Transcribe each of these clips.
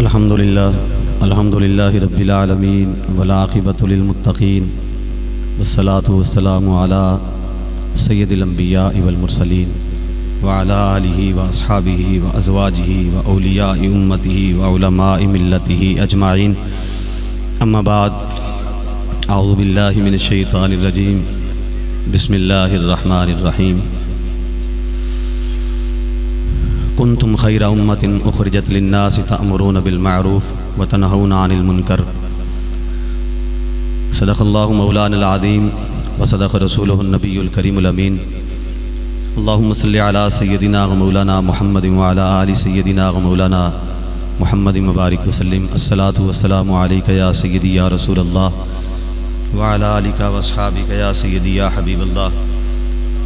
الحمدللہ رب العالمین والعاقبۃ للمتقین والصلاة والسلام علی سید الانبیاء والمرسلین وعلی آلہ واصحابہ وازواجہ واولیاء امتہ وعلماء ملتہ اجمعین، اما بعد، اعوذ باللہ من الشیطان الرجیم، بسم اللہ الرحمن الرحیم۔ کنتم خیر امۃ اخرجت للناس تأمرون بالمعروف وتنہون عن المنکر، صدق اللہ مولانا العظیم وصدق رسولہ النبی الکریم الامین۔ اللہم صلی علی سیدنا و مولانا محمد وعلی آل سیدنا و مولانا محمد مبارک وسلم۔ الصلاۃ والسلام علیک یا سیدی یا رسول اللہ وعلی آلک واصحابک یا سیدی یا حبیب اللہ۔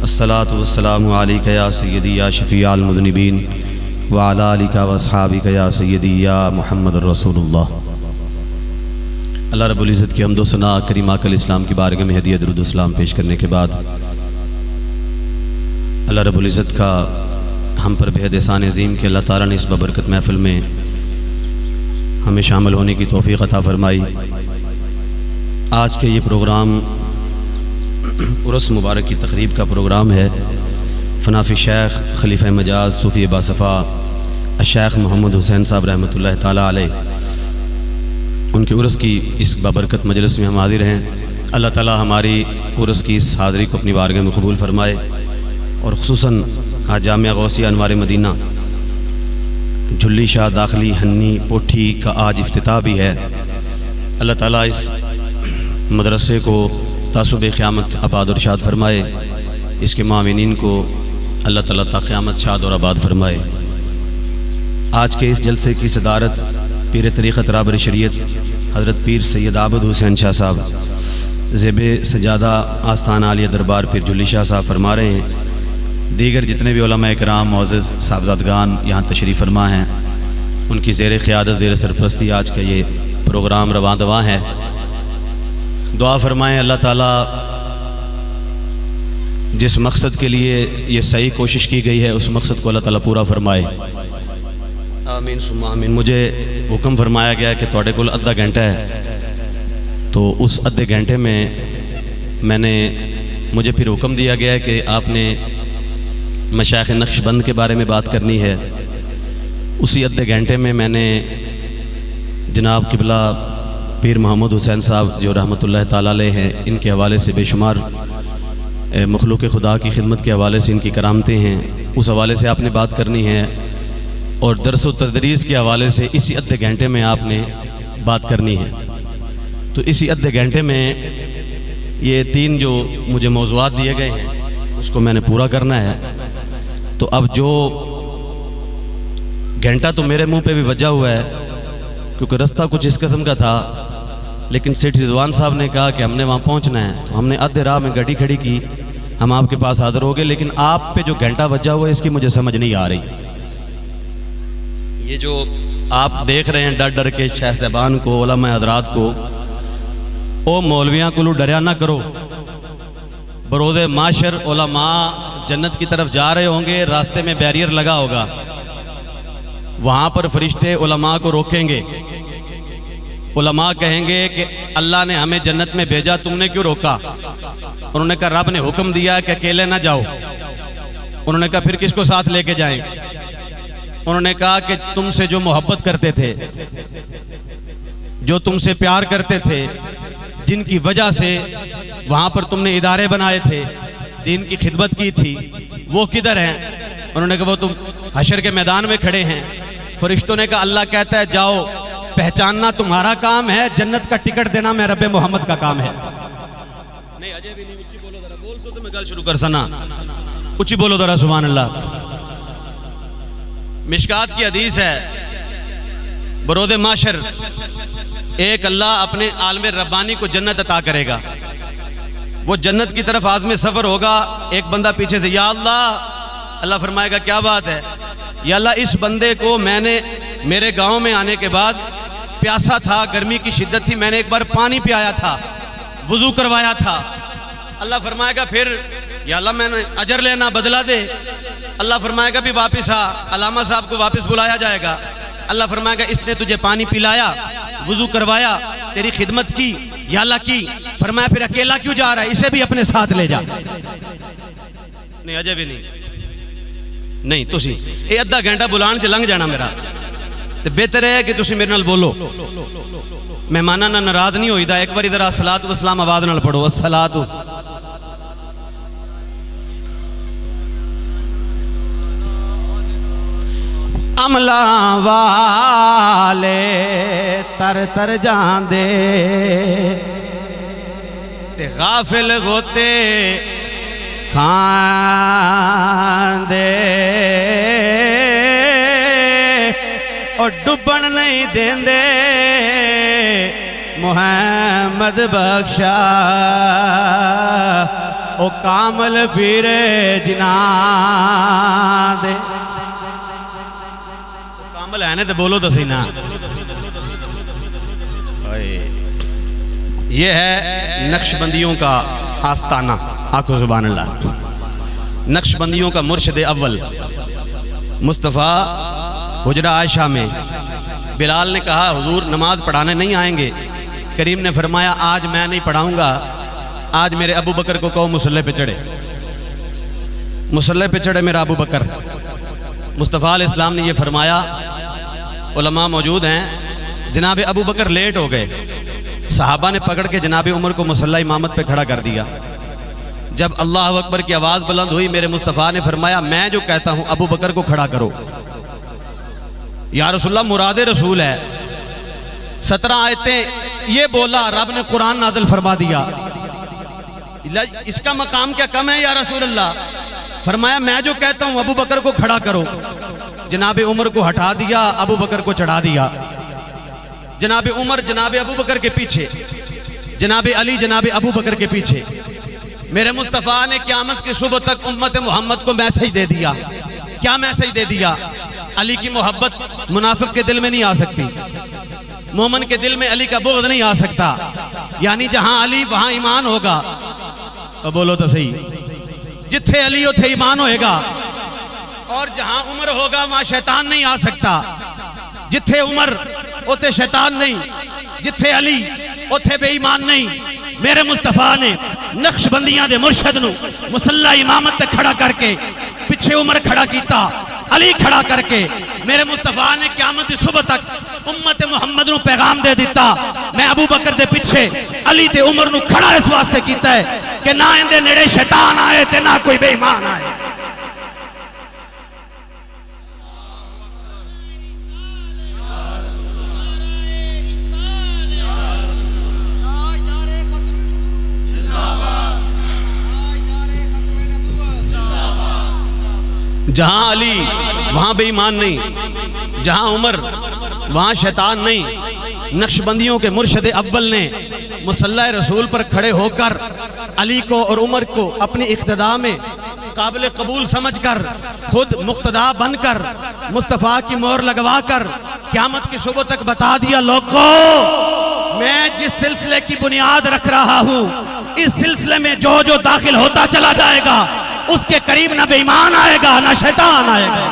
الصلاۃ والسلام علیک یا سیدی یا شفیع المذنبین وعلی آلک واصحابک یا سیدی یا محمد الرسول اللہ۔ اللہ رب العزت کی حمد و ثنا کریم آقا الاسلام کی بارگاہ میں ہدیہ درود و سلام پیش کرنے کے بعد، اللہ رب العزت کا ہم پر بے حد احسان عظیم کہ اللہ تعالیٰ نے اس بابرکت محفل میں ہمیں شامل ہونے کی توفیق عطا فرمائی۔ آج کے یہ پروگرام عرس مبارک کی تقریب کا پروگرام ہے۔ فنافی شیخ خلیفہ مجاز صوفی باصفا الشیخ محمد حسین صاحب رحمۃ اللہ تعالیٰ علیہ، ان کے عرس کی اس بابرکت مجلس میں ہم حاضر ہیں۔ اللہ تعالیٰ ہماری عرس کی اس حاضری کو اپنی بارگاہ میں قبول فرمائے، اور خصوصاً آج جامعہ غوثیہ انوار مدینہ جھلی شاہ داخلی ہنی پوٹھی کا آج افتتاح بھی ہے۔ اللہ تعالیٰ اس مدرسے کو تعصب قیامت آباد اور شاد فرمائے، اس کے معاونین کو اللہ تعالیٰ تا قیامت شاد اور آباد فرمائے۔ آج کے اس جلسے کی صدارت پیر طریقت رابر شریعت حضرت پیر سید عابد حسین شاہ صاحب زیب سجادہ آستان عالیہ دربار پیر جھلی شاہ صاحب فرما رہے ہیں۔ دیگر جتنے بھی علماء کرام معزز صاحبزادگان یہاں تشریف فرما ہیں، ان کی زیر قیادت زیر سرپرستی آج کا یہ پروگرام رواں دواں ہے۔ دعا فرمائیں اللہ تعالیٰ جس مقصد کے لیے یہ صحیح کوشش کی گئی ہے اس مقصد کو اللہ تعالیٰ پورا فرمائے، آمین ثم آمین۔ مجھے حکم فرمایا گیا کہ توڑے کل آدھا گھنٹہ ہے، تو اس آدھے گھنٹے میں نے مجھے پھر حکم دیا گیا ہے کہ آپ نے مشائخ نقش بند کے بارے میں بات کرنی ہے۔ اسی آدھے گھنٹے میں نے جناب قبلہ پیر محمد حسین صاحب جو رحمۃ اللہ تعالیٰ علیہ ہیں، ان کے حوالے سے بے شمار مخلوق خدا کی خدمت کے حوالے سے ان کی کرامتیں ہیں، اس حوالے سے آپ نے بات کرنی ہے، اور درس و تدریس کے حوالے سے اسی آدھے گھنٹے میں آپ نے بات کرنی ہے۔ تو اسی آدھے گھنٹے میں یہ تین جو مجھے موضوعات دیے گئے ہیں اس کو میں نے پورا کرنا ہے۔ تو اب جو گھنٹہ تو میرے منہ پہ بھی بجا ہوا ہے، کیونکہ رستہ کچھ اس قسم کا تھا، لیکن سیٹھ رضوان صاحب نے کہا کہ ہم نے وہاں پہنچنا ہے، تو ہم نے آدھے راہ میں گاڑی کھڑی کی، ہم آپ کے پاس حاضر ہو گئے۔ لیکن آپ پہ جو گھنٹہ بجا ہوا ہے اس کی مجھے سمجھ نہیں آ رہی۔ یہ جو آپ دیکھ رہے ہیں ڈر ڈر کے شیخ صاحبان کو، علماء حضرات کو، او مولویاں کو ڈریا نہ کرو، برود معاشر علماء جنت کی طرف جا رہے ہوں گے، راستے میں بیریئر لگا ہوگا، وہاں پر فرشتے علماء کو روکیں گے، علماء کہیں گے کہ اللہ نے ہمیں جنت میں بھیجا، تم نے کیوں روکا؟ انہوں نے کہا رب نے حکم دیا کہ اکیلے نہ جاؤ۔ انہوں نے کہا پھر کس کو ساتھ لے کے جائیں؟ انہوں نے کہا کہ تم سے جو محبت کرتے تھے، جو تم سے پیار کرتے تھے، جن کی وجہ سے وہاں پر تم نے ادارے بنائے تھے، دین کی خدمت کی تھی، وہ کدھر ہیں؟ انہوں نے کہا وہ تم حشر کے میدان میں کھڑے ہیں۔ فرشتوں نے کہا اللہ کہتا ہے جاؤ، پہچاننا تمہارا کام ہے، جنت کا ٹکٹ دینا میں رب محمد کا کام ہے۔ نہیں اجے بھی نہیں، اچھی بولو ذرا، بول سو تو میں گل شروع کر سنا، اچھی بولو ذرا سبحان اللہ۔ مشکات کی حدیث ہے، برود معاشر ایک اللہ اپنے عالم ربانی کو جنت عطا کرے گا، وہ جنت کی طرف عازم سفر ہوگا، ایک بندہ پیچھے سے یا اللہ، اللہ فرمائے گا کیا بات ہے؟ یا اللہ اس بندے کو میں نے میرے گاؤں میں آنے کے بعد پیاسا تھا، گرمی کی شدت تھی، میں نے ایک بار پانی پیا تھا، وضو کروایا تھا۔ اللہ فرمائے گا پھر یا اللہ میں نے اجر لینا، بدلہ دے۔ اللہ فرمائے گا بھی واپس آ، علامہ صاحب کو واپس بلایا جائے گا، اللہ فرمائے گا اس نے تجھے پانی پلایا، وضو کروایا، تیری خدمت کی، یا اللہ کی. فرمایا پھر اکیلا کیوں جا رہا ہے، اسے بھی اپنے ساتھ لے جا. نہیں اجے بھی نہیں تسی یہ ادھا گھنٹہ بلان چ لنگ جانا میرا، تو بہتر ہے کہ تسی میرے نال بولو. مہمانہ نہ ناراض نہیں ہوئی دا. ایک بار ادھر الصلاۃ والسلام آواز نال پڑھو. الصلاۃ عملہ والے تر تر جان دے تے غافل ہوتے کھان دے اور ڈبن نہیں دین دے محمد بخشا او کامل پیر جنان دے. کامل ہے نا تو بولو تو سینا. یہ ہے نقش بندیوں کا آستانہ. آنکھو سبحان اللہ. نقش بندیوں کا مرشد اول مصطفیٰ حجرہ عائشہ میں بلال نے کہا حضور نماز پڑھانے نہیں آئیں گے. کریم نے فرمایا آج میں نہیں پڑھاؤں گا، آج میرے ابو بکر کو کہو مصلی پہ چڑھے. مصلی پہ چڑھے میرا ابو بکر. مصطفیٰ علیہ السلام نے یہ فرمایا، علماء موجود ہیں، جناب ابو بکر لیٹ ہو گئے. صحابہ نے پکڑ کے جناب عمر کو مصلی امامت پہ کھڑا کر دیا. جب اللہ اکبر کی آواز بلند ہوئی میرے مصطفیٰ نے فرمایا میں جو کہتا ہوں ابو بکر کو کھڑا کرو. یا رسول اللہ مراد رسول ہے. 17 آیتیں یہ بولا، رب نے قرآن نازل فرما دیا. اس کا مقام کیا کم ہے یا رسول اللہ؟ فرمایا میں جو کہتا ہوں ابو بکر کو کھڑا کرو. جناب عمر کو ہٹا دیا، ابو بکر کو چڑھا دیا. جناب عمر جناب ابو بکر کے پیچھے، جناب علی جناب ابو بکر کے پیچھے. میرے مصطفیٰ نے قیامت کی صبح تک امت محمد کو میسج دے دیا. کیا میسج دے دیا؟ علی کی محبت منافق کے دل میں نہیں آ سکتی، مومن کے دل میں علی کا بغض نہیں آ سکتا. یعنی جہاں علی وہاں ایمان ہوگا. تو بولو تو صحیح، جتھے علی اتھے ایمان ہوئے گا. اور جہاں عمر ہوگا وہاں شیطان نہیں آ سکتا. جتھے عمر اتھے شیطان نہیں، جتھے علی اتھے بے ایمان نہیں. میرے مصطفیٰ نے نقش بندیاں دے مرشد نو مصلی امامت تے کھڑا کر کے پچھے عمر کھڑا کیتا، علی کھڑا کر کے. میرے مصطفیٰ نے قیامت دی صبح تک امت محمد نو پیغام دے دیتا میں ابو بکر دے پیچھے علی تے عمر نو کھڑا اس واسطے کیتا ہے کہ نہ اندے نیڑے شیطان آئے تے نہ کوئی بے ایمان آئے. جہاں علی وہاں بے ایمان نہیں، جہاں عمر وہاں شیطان نہیں. نقش بندیوں کے مرشد اول نے مصلی رسول پر کھڑے ہو کر علی کو اور عمر کو اپنی اقتداء میں قابل قبول سمجھ کر خود مقتدا بن کر مصطفیٰ کی مہر لگوا کر قیامت کی صبح تک بتا دیا لوگوں میں جس سلسلے کی بنیاد رکھ رہا ہوں اس سلسلے میں جو جو داخل ہوتا چلا جائے گا اس کے قریب نہ بے ایمان آئے گا نہ شیطان آئے گا.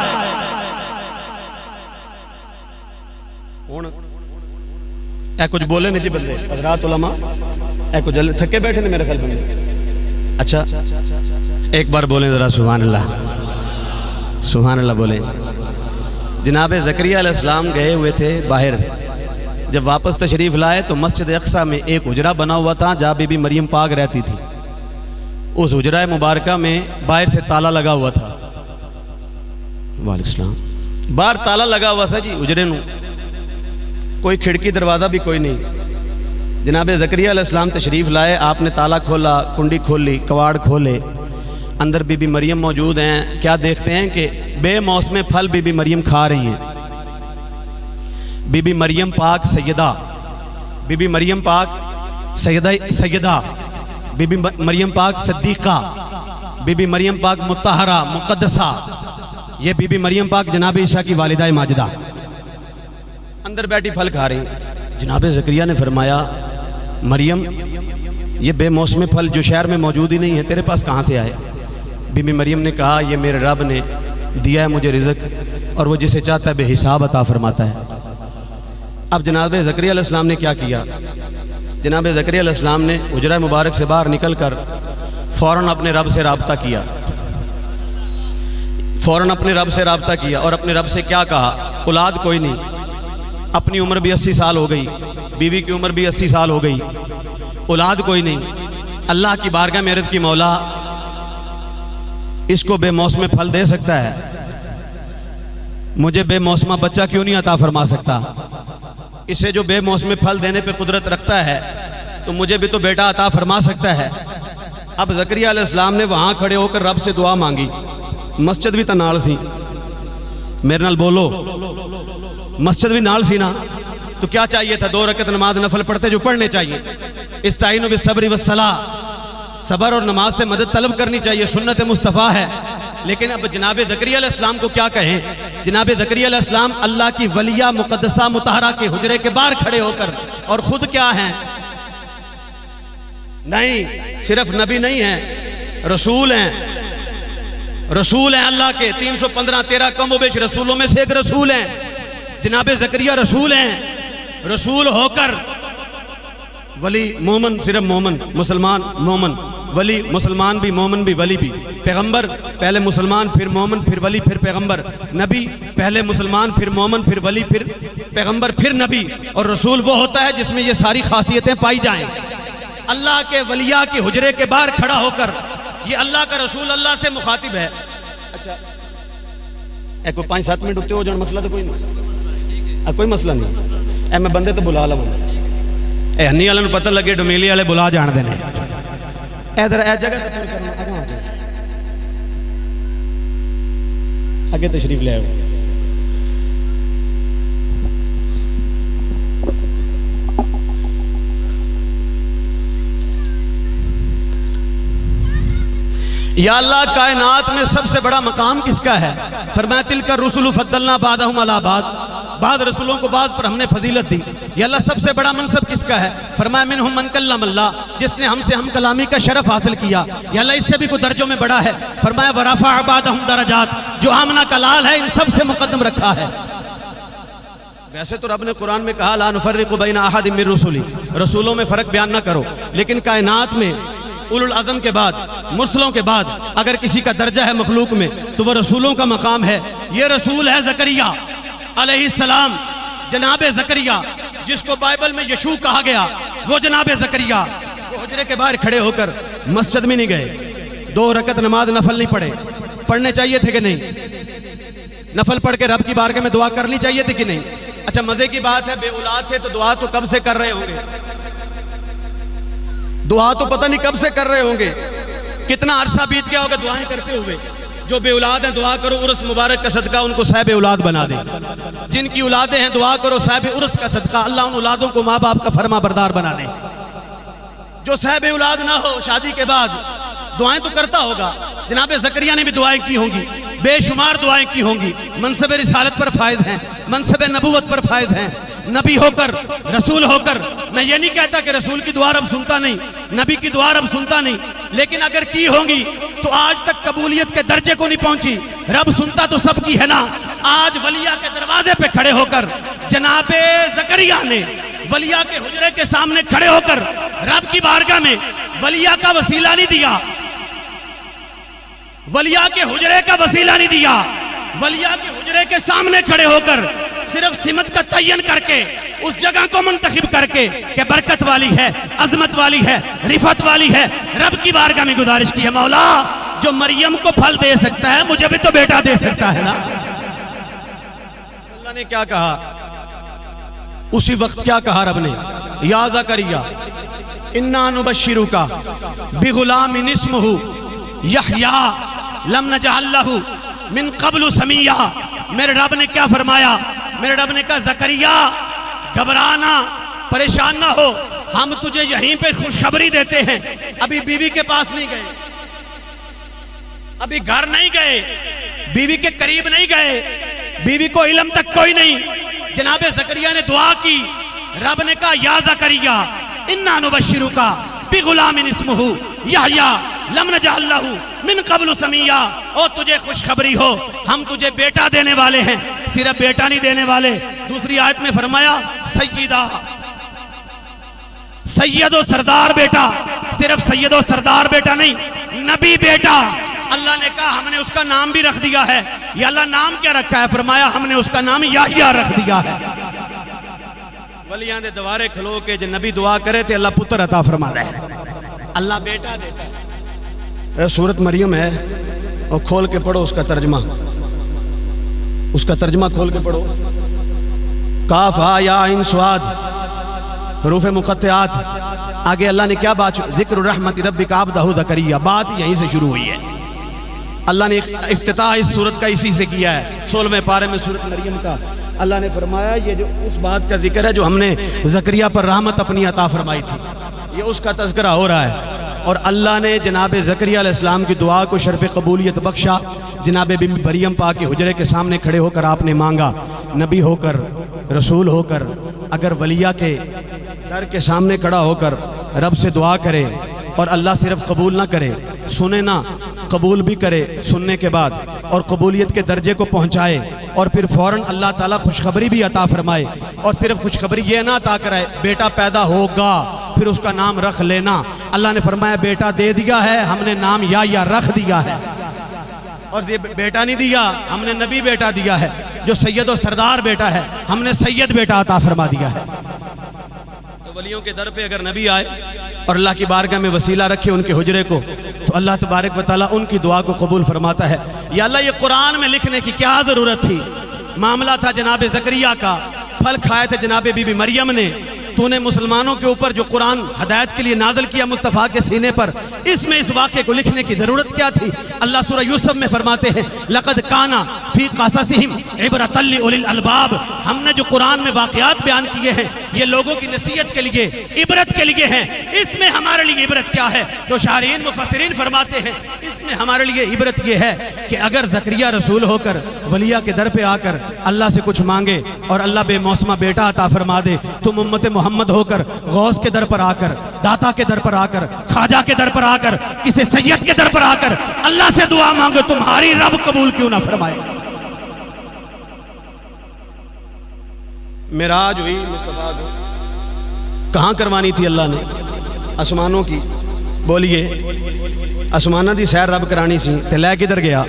اے کچھ بولے نہیں جی بندے حضرات علماء، اے کچھ تھکے بیٹھے نے میرے خیال میں. اچھا ایک بار بولیں ذرا سبحان اللہ، سبحان اللہ بولیں. جناب زکریا علیہ السلام گئے ہوئے تھے باہر. جب واپس تشریف لائے تو مسجد اقصی میں ایک حجرہ بنا ہوا تھا جہاں بی بی مریم پاک رہتی تھی. اس حجرہ مبارکہ میں باہر سے تالا لگا ہوا تھا. وعلیکم السلام. باہر تالا لگا ہوا تھا جی حجرے نو، کوئی کھڑکی دروازہ بھی کوئی نہیں. جناب زکریا علیہ السلام تشریف لائے، آپ نے تالا کھولا، کنڈی کھولی، کواڑ کھولے. اندر بی بی مریم موجود ہیں. کیا دیکھتے ہیں کہ بے موسم پھل بی بی مریم کھا رہی ہیں. بی بی مریم پاک سیدہ، بی بی مریم پاک سیدہ، بی بی مریم پاک صدیقہ، بی بی مریم پاک مطہرہ مقدسہ. یہ بی بی مریم پاک جناب عیسیٰ کی والدہ ماجدہ اندر بیٹھی پھل کھا رہی ہیں. جناب زکریا نے فرمایا مریم یہ بے موسم پھل جو شہر میں موجود ہی نہیں ہے تیرے پاس کہاں سے آئے؟ بی بی مریم نے کہا یہ میرے رب نے دیا ہے مجھے رزق، اور وہ جسے چاہتا ہے بے حساب عطا فرماتا ہے۔ اب جناب زکریا علیہ السلام نے کیا کیا؟ جناب زکریا علیہ السلام نے حجرہ مبارک سے باہر نکل کر فوراً اپنے رب سے رابطہ کیا، فوراً اپنے رب سے رابطہ کیا، اور اپنے رب سے کیا کہا؟ اولاد کوئی نہیں، اپنی عمر بھی 80 سال ہو گئی، بیوی کی عمر بھی 80 سال ہو گئی، اولاد کوئی نہیں۔ اللہ کی بارگاہ میں عرض کی، مولا اس کو بے موسم پھل دے سکتا ہے؟ مجھے بے موسمہ بچہ کیوں نہیں عطا فرما سکتا؟ اسے جو بے موسم پھل دینے پہ قدرت رکھتا ہے تو مجھے بھی تو بیٹا عطا فرما سکتا ہے۔ اب زکریا علیہ السلام نے وہاں کھڑے ہو کر رب سے دعا مانگی، مسجد بھی تنال سی، میرے نال بولو، مسجد بھی نال سی نا، تو کیا چاہیے تھا؟ 2 رکعت نماز نفل پڑھتے جو پڑھنے چاہیے۔ استعینوا بالصبر والصلاۃ، صبر اور نماز سے مدد طلب کرنی چاہیے، سنت مصطفیٰ ہے۔ لیکن اب جناب زکریا علیہ السلام کو کیا کہیں؟ جناب زکریا علیہ السلام اللہ کی ولیہ مقدسہ مطہرہ کے حجرے کے باہر کھڑے ہو کر، اور خود کیا ہیں؟ نہیں، صرف نبی نہیں ہیں، رسول ہیں، رسول ہیں اللہ کے 315 کم و بیش رسولوں میں سے ایک رسول ہیں۔ جناب زکریا رسول ہیں، رسول ہو کر ولی مومن، صرف مومن، مسلمان مومن، ولی مسلمان بھی، مومن بھی، ولی بھی، پیغمبر پہلے مسلمان پھر مومن پھر ولی پھر پیغمبر، نبی پہلے مسلمان پھر مومن پھر ولی پھر پیغمبر پھر نبی، اور رسول وہ ہوتا ہے جس میں یہ ساری خاصیتیں پائی جائیں۔ اللہ کے ولیہ کے حجرے کے باہر کھڑا ہو کر یہ اللہ کا رسول اللہ سے مخاطب ہے۔ اچھا کوئی 5-7 منٹ اٹھتے ہو جان، مسئلہ تو کوئی نہیں، کوئی مسئلہ نہیں، میں بندے تو بلا لوں، ہنی والے پتہ لگے ڈومیلی والے بلا جان دینے، ادھر اے جگہ تے پور کرنا، اگے تشریف لے آؤ۔ یا اللہ کائنات میں سب سے بڑا مقام کس کا ہے؟ فرمایا تلک الرسل فضلنا بعضهم علی بعض، بعض رسولوں کو بعض پر ہم نے فضیلت دی۔ یا اللہ سب سے بڑا منصب کس کا ہے؟ فرمایا منہم من کلم اللہ، جس نے ہم سے ہم کلامی کا شرف حاصل کیا۔ یا اللہ اس سے بھی کوئی درجوں میں بڑا ہے۔ فرمایا ورفع بعضهم درجات، جو آمنہ کا لال ہے ان سب سے مقدم رکھا ہے۔ ویسے تو رب نے قرآن میں کہا لا نفرق بین احد من رسلی، رسولوں میں فرق بیان نہ کرو، لیکن کائنات میں اولو العزم کے بعد، مرسلوں کے بعد اگر کسی کا درجہ ہے مخلوق میں تو وہ رسولوں کا مقام ہے۔ یہ رسول ہے زکریا علیہ السلام، جناب زکریا جس کو بائبل میں یشوع کہا گیا، وہ جناب زکریا وہ حجرے کے باہر کھڑے ہو کر مسجد میں نہیں گئے، 2 رکعت نماز نفل نہیں پڑھے، پڑھنے چاہیے تھے کہ نہیں؟ نفل پڑھ کے رب کی بارگاہ میں دعا کرنی چاہیے تھی کہ نہیں؟ اچھا مزے کی بات ہے، بے اولاد تھے تو دعا تو کب سے کر رہے ہوں گے، دعا تو پتہ نہیں کب سے کر رہے ہوں گے، کتنا عرصہ بیت گیا ہوگا دعائیں کرتے ہوئے۔ جو بے اولاد ہیں دعا کرو عرس مبارک کا صدقہ ان کو صاحب اولاد بنا دے، جن کی اولادیں ہیں دعا کرو صاحب عرس کا صدقہ اللہ ان اولادوں کو ماں باپ کا فرما بردار بنا دے۔ جو صاحب اولاد نہ ہو شادی کے بعد دعائیں تو کرتا ہوگا، جناب زکریا نے بھی دعائیں کی ہوں گی، بے شمار دعائیں کی ہوں گی، منصب رسالت پر فائز ہیں، منصب نبوت پر فائز ہیں، نبی ہو کر رسول ہو کر۔ میں یہ نہیں کہتا کہ رسول کی دعا رب سنتا نہیں، نبی کی دعا رب سنتا نہیں، لیکن اگر کی ہوں گی تو آج تک قبولیت کے درجے کو نہیں پہنچی۔ رب سنتا تو سب کی ہے نا۔ آج ولیہ کے دروازے پہ کھڑے ہو کر جناب زکریا نے ولیہ کے حجرے کے سامنے کھڑے ہو کر رب کی بارگاہ میں ولیہ کا وسیلہ نہیں دیا، ولیہ کے حجرے کا وسیلہ نہیں دیا، ولیہ کے حجرے کے سامنے کھڑے ہو کر صرف سمت کا تعین کر کے اس جگہ کو منتخب کر کے کہ برکت والی ہے، عظمت والی ہے، رفعت والی ہے، رب کی بارگاہ میں گزارش کی ہے مولا جو مریم کو پھل دے سکتا ہے مجھے بھی تو بیٹا دے سکتا ہے نا۔ اللہ نے کیا کہا اسی وقت، کیا کہا رب نے؟ یا زکریا انا نبشرک بغلام اسمہ یحییٰ لم نجعل لہ من قبل سمیہ۔ میرے رب نے کیا فرمایا؟ میرے رب نے کہا زکریا گھبرانا، پریشان نہ ہو، ہم تجھے یہیں پہ خوشخبری دیتے ہیں۔ ابھی بیوی کے پاس نہیں گئے، ابھی گھر نہیں گئے، بیوی کے قریب نہیں گئے، بیوی کو علم تک کوئی نہیں۔ جناب زکریا نے دعا کی، رب نے کہا یا زکریا انا نبشرک بغلام اسمہ یحییٰ لم نجعل لہ من قبل سمیہ، او تجھے خوشخبری ہو ہم تجھے بیٹا دینے والے ہیں، صرف بیٹا نہیں دینے والے، دوسری آیت میں فرمایا سیدہ، سید و سردار بیٹا، صرف سید و سردار بیٹا نہیں، نبی بیٹا۔ اللہ نے کہا ہم نے اس کا نام بھی رکھ دیا ہے۔ یا اللہ نام کیا رکھا ہے؟ فرمایا ہم نے اس کا نام یحییٰ رکھ دیا ہے۔ ولیاں دے دوارے کھلو کے جو نبی دعا کرے تے اللہ پتر عطا فرما دے، اللہ بیٹا دیتا ہے۔ سورت مریم ہے اور کھول کے پڑھو اس کا ترجمہ، اس کا ترجمہ کھول کے پڑھو۔ کاف ہا یا عین صاد، حروف مقطعات۔ آگے اللہ نے کیا بات، ذکر رحمت ربک عبدہ زکریا، بات یہیں سے شروع ہوئی ہے۔ اللہ نے افتتاح اس سورت کا اسی سے کیا ہے، 16ویں پارے میں سورت مریم کا۔ اللہ نے فرمایا یہ جو اس بات کا ذکر ہے جو ہم نے زکریا پر رحمت اپنی عطا فرمائی تھی، یہ اس کا تذکرہ ہو رہا ہے۔ اور اللہ نے جناب زکریا علیہ السلام کی دعا کو شرف قبولیت بخشا۔ جناب بی بی مریم پاک کے حجرے کے سامنے کھڑے ہو کر آپ نے مانگا، نبی ہو کر، رسول ہو کر، اگر ولیہ کے در کے سامنے کھڑا ہو کر رب سے دعا کرے اور اللہ صرف قبول نہ کرے، سنے نہ، قبول بھی کرے سننے کے بعد اور قبولیت کے درجے کو پہنچائے، اور پھر فوراً اللہ تعالیٰ خوشخبری بھی عطا فرمائے، اور صرف خوشخبری یہ نہ عطا کرائے بیٹا پیدا ہوگا پھر اس کا نام رکھ لینا۔ اللہ نے فرمایا بیٹا دے دیا ہے، ہم نے نام یحییٰ رکھ دیا ہے۔ اور یہ بیٹا نہیں دیا، ہم نے نبی بیٹا دیا ہے، جو سید و سردار بیٹا ہے ہم نے سید بیٹا عطا فرما دیا ہے۔ تو ولیوں کے در پہ اگر نبی آئے اور اللہ کی بارگاہ میں وسیلہ رکھے ان کے حجرے کو، تو اللہ تبارک و تعالیٰ ان کی دعا کو قبول فرماتا ہے۔ یا اللہ یہ قرآن میں لکھنے کی کیا ضرورت تھی؟ معاملہ تھا جناب زکریا کا، پھل کھائے تھے جناب بی بی مریم نے، تو نے مسلمانوں کے اوپر جو قرآن ہدایت کے لیے نازل کیا مصطفیٰ کے سینے پر، اس میں اس واقعے کو لکھنے کی ضرورت کیا تھی؟ اللہ سورہ یوسف میں فرماتے ہیں لَقَدْ كَانَ فِي قَصَصِهِمْ عِبْرَةً لِأُولِي الْأَلْبَابِ، ہم نے جو قرآن میں واقعات بیان کیے ہیں یہ لوگوں کی نصیحت کے لیے، عبرت کے لیے ہیں۔ اس میں ہمارے لیے عبرت کیا ہے؟ تو شارحین مفسرین فرماتے ہیں اس میں ہمارے لیے عبرت یہ ہے کہ اگر زکریا رسول ہو کر ولیہ کے در پہ آ کر اللہ سے کچھ مانگے اور اللہ بے موسمہ بیٹا عطا فرما دے، تم امت محمد ہو کر غوث کے در پر آ کر، داتا کے در پر آ کر، خواجہ کے در پر آ کر، کسی سید کے در پر آ کر اللہ سے دعا مانگو، تمہاری رب قبول کیوں نہ فرمائے؟ معراج ہوئی مصطفیٰ کو، کہاں کروانی تھی اللہ نے؟ آسمانوں کی۔ بولیے آسمانہ دی سیر رب کرانی سی تے لے کدھر گیا؟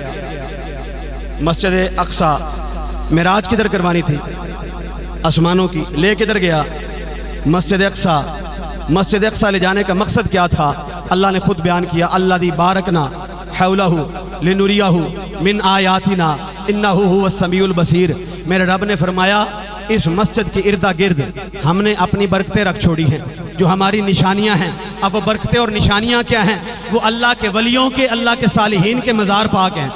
مسجد اقصی۔ معراج کدھر کروانی تھی؟ آسمانوں کی۔ لے کدھر گیا؟ مسجد اقصی۔ مسجد اقصی لے جانے کا مقصد کیا تھا؟ اللہ نے خود بیان کیا، اللہ دی بارکنا حولہ لنریہ من آیاتنا انہ هو السمیع البصیر۔ میرے رب نے فرمایا اس مسجد کے اردا گرد ہم نے اپنی برکتیں رکھ چھوڑی ہیں جو ہماری نشانیاں ہیں۔ اب وہ برکتیں اور نشانیاں کیا ہیں؟ وہ اللہ کے ولیوں کے، اللہ کے صالحین کے مزار پاک ہیں۔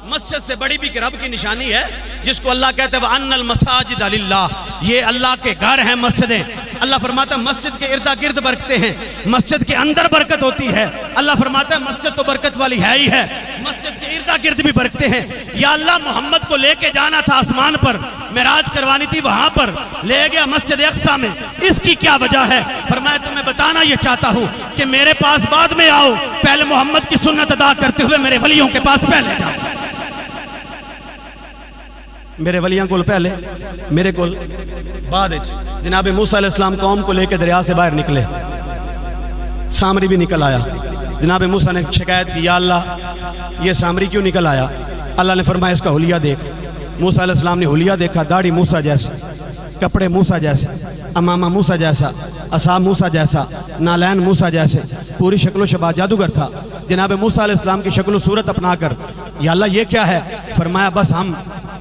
مسجد سے بڑی بھی کہ رب کی نشانی ہے جس کو اللہ کہتے ہیں وَأَنَّ الْمَسَاجِدَ لِلَّهِ، یہ اللہ کے گھر ہیں مسجدیں۔ اللہ فرماتا ہے مسجد کے اردا گرد برکتیں ہیں، مسجد کے اندر برکت ہوتی ہے۔ اللہ فرماتا ہے مسجد تو برکت والی ہے ہی ہے، مسجد کے اردا گرد بھی برکتیں ہیں۔ یا اللہ محمد کو لے کے جانا تھا آسمان پر، معراج کروانی تھی وہاں پر، لے گیا مسجد اقصی میں، اس کی کیا وجہ ہے؟ فرمایا تمہیں بتانا یہ چاہتا ہوں کہ میرے پاس بعد میں آؤ، پہلے محمد کی سنت ادا کرتے ہوئے میرے ولیوں کے پاس پہلے جاؤ۔ میرے ولیاں کو پہلے، میرے کو بعد۔ جناب موسیٰ علیہ السلام قوم کو لے کے دریا سے باہر نکلے، سامری بھی نکل آیا۔ جناب موسیٰ نے شکایت کی یا اللہ یہ سامری کیوں نکل آیا؟ اللہ نے فرمایا اس کا حلیہ دیکھ۔ موسیٰ علیہ السلام نے حلیہ دیکھا، داڑھی موسیٰ جیسے، کپڑے موسیٰ جیسے، امامہ موسیٰ جیسا، عصا موسیٰ جیسا، نالین موسیٰ جیسے، پوری شکل و شبہ جادوگر تھا۔ جناب موسیٰ علیہ السلام کی شکل و صورت اپنا کر یا اللہ یہ کیا ہے؟ فرمایا بس ہم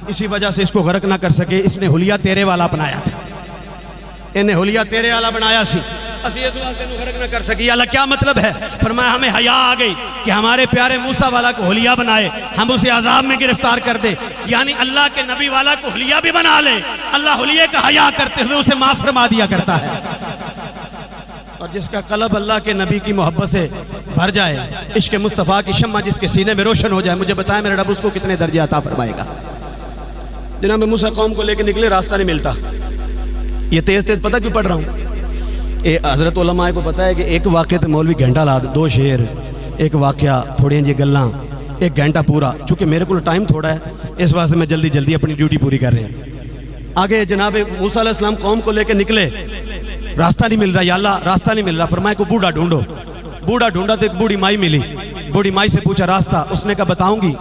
اسی وجہ سے اس کو غرق نہ کر سکے، اس نے حلیہ تیرے والا اپنایا تھا، انہیں حلیہ تیرے والا بنایا سی، اسی اس واسطے انہیں غرق نہ کر سکی۔ اللہ کیا مطلب ہے؟ فرمایا ہمیں حیا آ گئی کہ ہمارے پیارے موسیٰ والا کو حلیہ بنائے، ہم اسے عذاب میں گرفتار کر دیں، یعنی اللہ کے نبی والا کو حلیہ بھی بنا لے، اللہ حلیہ کا حیا کرتے ہوئے اسے معاف فرما دیا کرتا ہے۔ اور جس کا قلب اللہ کے نبی کی محبت سے بھر جائے، عشق مصطفیٰ کی شمع جس کے سینے میں روشن ہو جائے، مجھے بتائیں میرے رب اس کو کتنے درجے عطا فرمائے گا۔ جناب موسیٰ قوم کو لے کے نکلے، راستہ نہیں ملتا۔ یہ تیز تیز پتہ کیوں پڑھ رہا ہوں؟ حضرت علماء کو پتہ ہے کہ ایک واقعے تے مولوی گھنٹہ لا دے، 2 شعر ایک واقعہ تھوڑی جی گلاں 1 گھنٹہ پورا، چونکہ میرے کو ٹائم تھوڑا ہے اس واسطے میں جلدی اپنی ڈیوٹی پوری کر رہے ہیں۔ آگے جناب موسیٰ علیہ السلام قوم کو لے کے نکلے، راستہ نہیں مل رہا، یا اللہ راستہ نہیں مل رہا، فرمایا کو بوڑھا ڈھونڈو۔ بوڑھا ڈھونڈا تو ایک بوڑھی مائی ملی، بوڑھی مائی سے پوچھا راستہ، اس نے کہا بتاؤں گی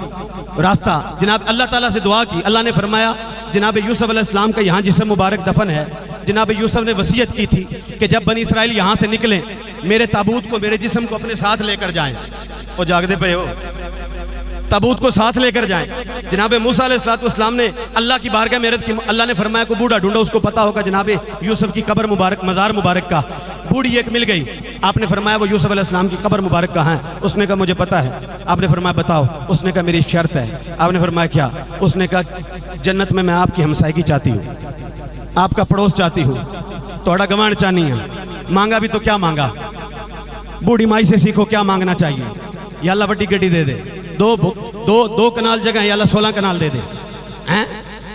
راستہ۔ جناب اللہ تعالیٰ سے دعا کی، اللہ نے فرمایا جناب یوسف علیہ السلام کا یہاں جسم مبارک دفن ہے۔ جناب یوسف نے وصیت کی تھی کہ جب بنی اسرائیل یہاں سے نکلیں میرے تابوت کو، میرے جسم کو اپنے ساتھ لے کر جائیں۔ وہ جاگتے پہ ہو، تابوت کو ساتھ لے کر جائیں۔ جناب موسیٰ علیہ السلام نے اللہ کی بارگاہ میں عرض کی، اللہ نے فرمایا کو بوڑھا ڈھونڈا، اس کو پتا ہوگا جناب یوسف کی قبر مبارک، مزار مبارک کا۔ بوڑھی ایک مل گئی، آپ نے فرمایا وہ یوسف علیہ السلام کی قبر مبارک کہاں ہے؟ اس نے کہا مجھے پتا ہے۔ آپ نے فرمایا بتاؤ۔ اس نے کہا میری شرط ہے۔ آپ نے فرمایا کیا؟ اس نے کہا جنت میں میں آپ کی ہمسائیگی چاہتی ہوں، آپ کا پڑوس چاہتی ہوں، توڑا گوان چاہنی ہے۔ مانگا بھی تو کیا مانگا؟ بوڑھی مائی سے سیکھو کیا مانگنا چاہیے۔ یا اللہ وڈی گڈی دے دے، دو کنال جگہ ہے، یا اللہ 16 کنال دے دے۔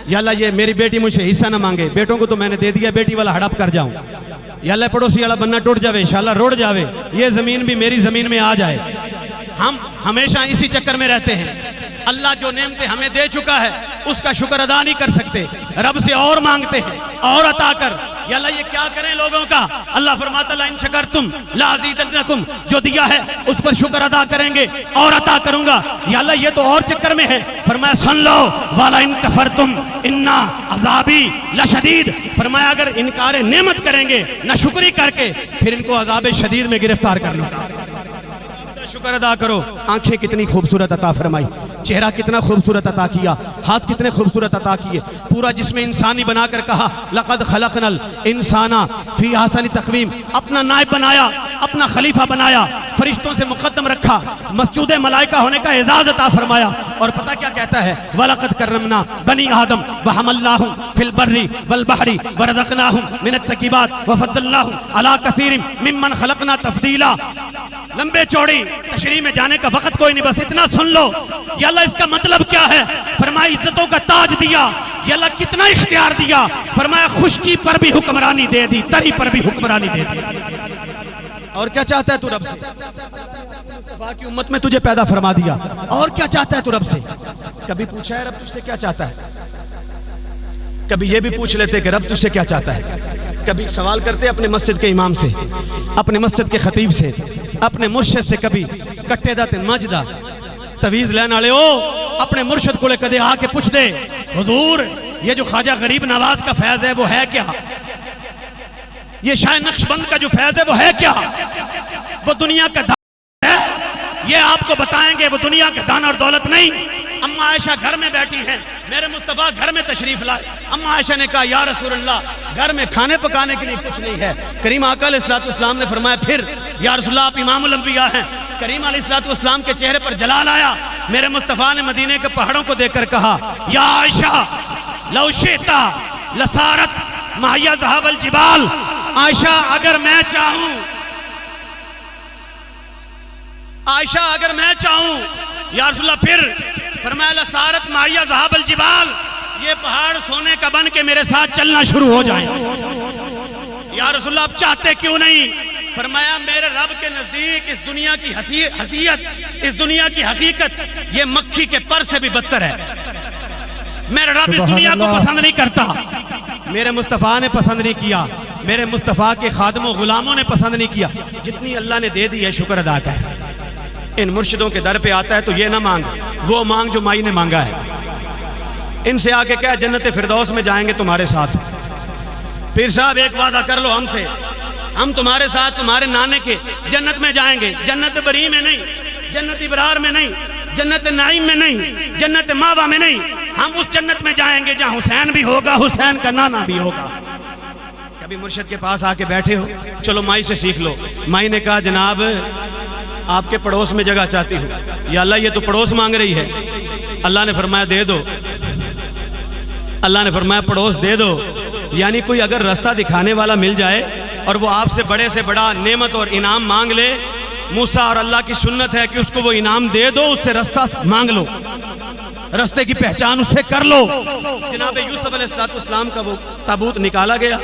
یا اللہ یہ میری بیٹی مجھ سے حصہ نہ مانگے، بیٹوں کو تو میں نے دے دیا، بیٹی والا ہڑپ کر جاؤں۔ یا اللہ پڑوسی والا بننا ٹوٹ جاوے، انشاءاللہ روڑ جاوے، یہ زمین بھی میری زمین میں آ جائے۔ ہم ہمیشہ اسی چکر میں رہتے ہیں۔ اللہ جو نعمتیں ہمیں دے چکا ہے اس کا شکر ادا نہیں کر سکتے، رب سے اور مانگتے ہیں اور عطا کر۔ یا اللہ یہ کیا کریں لوگوں کا؟ اللہ فرماتا ہے ان شکرتم لازیدنکم، جو دیا ہے اس پر شکر ادا کریں گے اور عطا کروں گا۔ یا اللہ یہ تو اور چکر میں ہے، فرمایا سن لو والا ان کفرتم انا عذابی لشدید، فرمایا اگر انکار نعمت کریں گے نہ شکری کر کے پھر ان کو عذاب شدید میں گرفتار کر لوں گا۔ شکر ادا کرو۔ آنکھیں کتنی خوبصورت عطا فرمائی، چہرہ کتنا خوبصورت عطا کیا، ہاتھ کتنے خوبصورت عطا کیے، پورا جسم انسانی بنا کر کہا لقد خلقنا الانسان فی احسن تقویم، اپنا نائب بنایا، اپنا خلیفہ بنایا، فرشتوں سے مقدم رکھا، مسجود ملائکہ ہونے کا اعزاز عطا فرمایا۔ اور پتہ کیا کہتا ہے؟ وَلَقَدْ كَرَّمْنَا بَنِي آدَمَ وَحَمَلْنَاهُمْ فِي الْبَرِّ وَالْبَحْرِ وَرَزَقْنَاهُمْ مِنَ الطَّيِّبَاتِ وَفَضَّلْنَاهُمْ عَلَىٰ كَثِيرٍ مِّمَّنْ خَلَقْنَا تَفْضِيلًا۔ لمبے چوڑی تشریح میں جانے کا وقت کوئی نہیں، بس اتنا سن لو۔ یا اللہ اس کا مطلب کیا ہے؟ فرمایا عزتوں کا تاج دیا۔ یا اللہ کتنا اختیار دیا، فرمایا خشکی پر بھی حکمرانی دے دی، تری پر بھی حکمرانی دے دی۔ اور کیا چاہتا ہے تو رب سے؟ باقی امت میں تجھے پیدا فرما دیا، اور کیا چاہتا ہے تو رب سے؟ کبھی پوچھا ہے رب تجھ سے کیا چاہتا ہے؟ کبھی یہ بھی پوچھ لیتے کہ رب تجھ سے کیا چاہتا ہے؟ کبھی سوال کرتے اپنے مسجد کے امام سے، اپنے مسجد کے خطیب سے، اپنے مرشد سے، کبھی کٹے دا تے مجدہ تویز لین والے ہو اپنے مرشد کو لے کدے آ کے پوچھ دے حضور یہ جو خواجہ غریب نواز کا فیض ہے وہ ہے کیا؟ یہ شاہ نقشبند کا جو فیض ہے وہ ہے کیا؟ وہ دنیا کا دان ہے، یہ آپ کو بتائیں گے، وہ دنیا کا دان اور دولت نہیں۔ اماں عائشہ گھر میں بیٹھی ہیں، میرے مصطفیٰ گھر میں تشریف لائے۔ اماں عائشہ نے کہا یا رسول اللہ گھر میں کھانے پکانے کے لیے کچھ نہیں ہے۔ کریم آقا علیہ السلام نے فرمایا پھر یا رسول اللہ آپ امام الانبیاء ہیں۔ کریم علیہ السلام کے چہرے پر جلال آیا۔ میرے مصطفیٰ نے مدینے کے پہاڑوں کو دیکھ کر کہا یا عائشہ لو شئتا لسارت معی ذهب الجبال، عائشہ اگر میں چاہوں، عائشہ اگر میں چاہوں یا رسول اللہ پھر فرمایا لسارت معی ذهب الجبال، یہ پہاڑ سونے کا بن کے میرے ساتھ چلنا شروع ہو جائیں۔ یا رسول اللہ آپ چاہتے کیوں نہیں؟ فرمایا میرے رب کے نزدیک اس دنیا کی حیثیت، اس دنیا کی حقیقت یہ مکھی کے پر سے بھی بدتر ہے۔ میرے رب اس دنیا کو پسند نہیں کرتا، میرے مصطفیٰ نے پسند نہیں کیا، میرے مصطفیٰ کے خادم و غلاموں نے پسند نہیں کیا۔ جتنی اللہ نے دے دی ہے شکر ادا کر۔ ان مرشدوں کے در پہ آتا ہے تو یہ نہ مانگ، وہ مانگ جو مائی نے مانگا ہے۔ ان سے آ کے کہا جنت فردوس میں جائیں گے تمہارے ساتھ۔ پیر صاحب ایک وعدہ کر لو ہم سے، ہم تمہارے ساتھ تمہارے نانے کے جنت میں جائیں گے، جنت بری میں نہیں، جنت ابرار میں نہیں، جنت نعیم میں نہیں، جنت ماوا میں نہیں، ہم اس جنت میں جائیں گے جہاں حسین بھی ہوگا، حسین کا نانا بھی ہوگا۔ کبھی مرشد کے پاس آ کے بیٹھے ہو، چلو مائی سے سیکھ لو۔ مائی نے کہا جناب آپ کے پڑوس میں جگہ چاہتی ہوں۔ یا اللہ یہ تو پڑوس مانگ رہی ہے۔ اللہ نے فرمایا دے دو، اللہ نے فرمایا پڑوس دے دو۔ یعنی کوئی اگر رستہ دکھانے والا مل جائے اور وہ آپ سے بڑے سے بڑا نعمت اور انعام مانگ لے، موسیٰ اور اللہ کی سنت ہے کہ اس کو وہ انعام دے دو، اس سے رستہ مانگ لو، رستے کی پہچان اس سے کر لو۔ جناب یوسف علیہ السلام کا وہ تابوت نکالا گیا،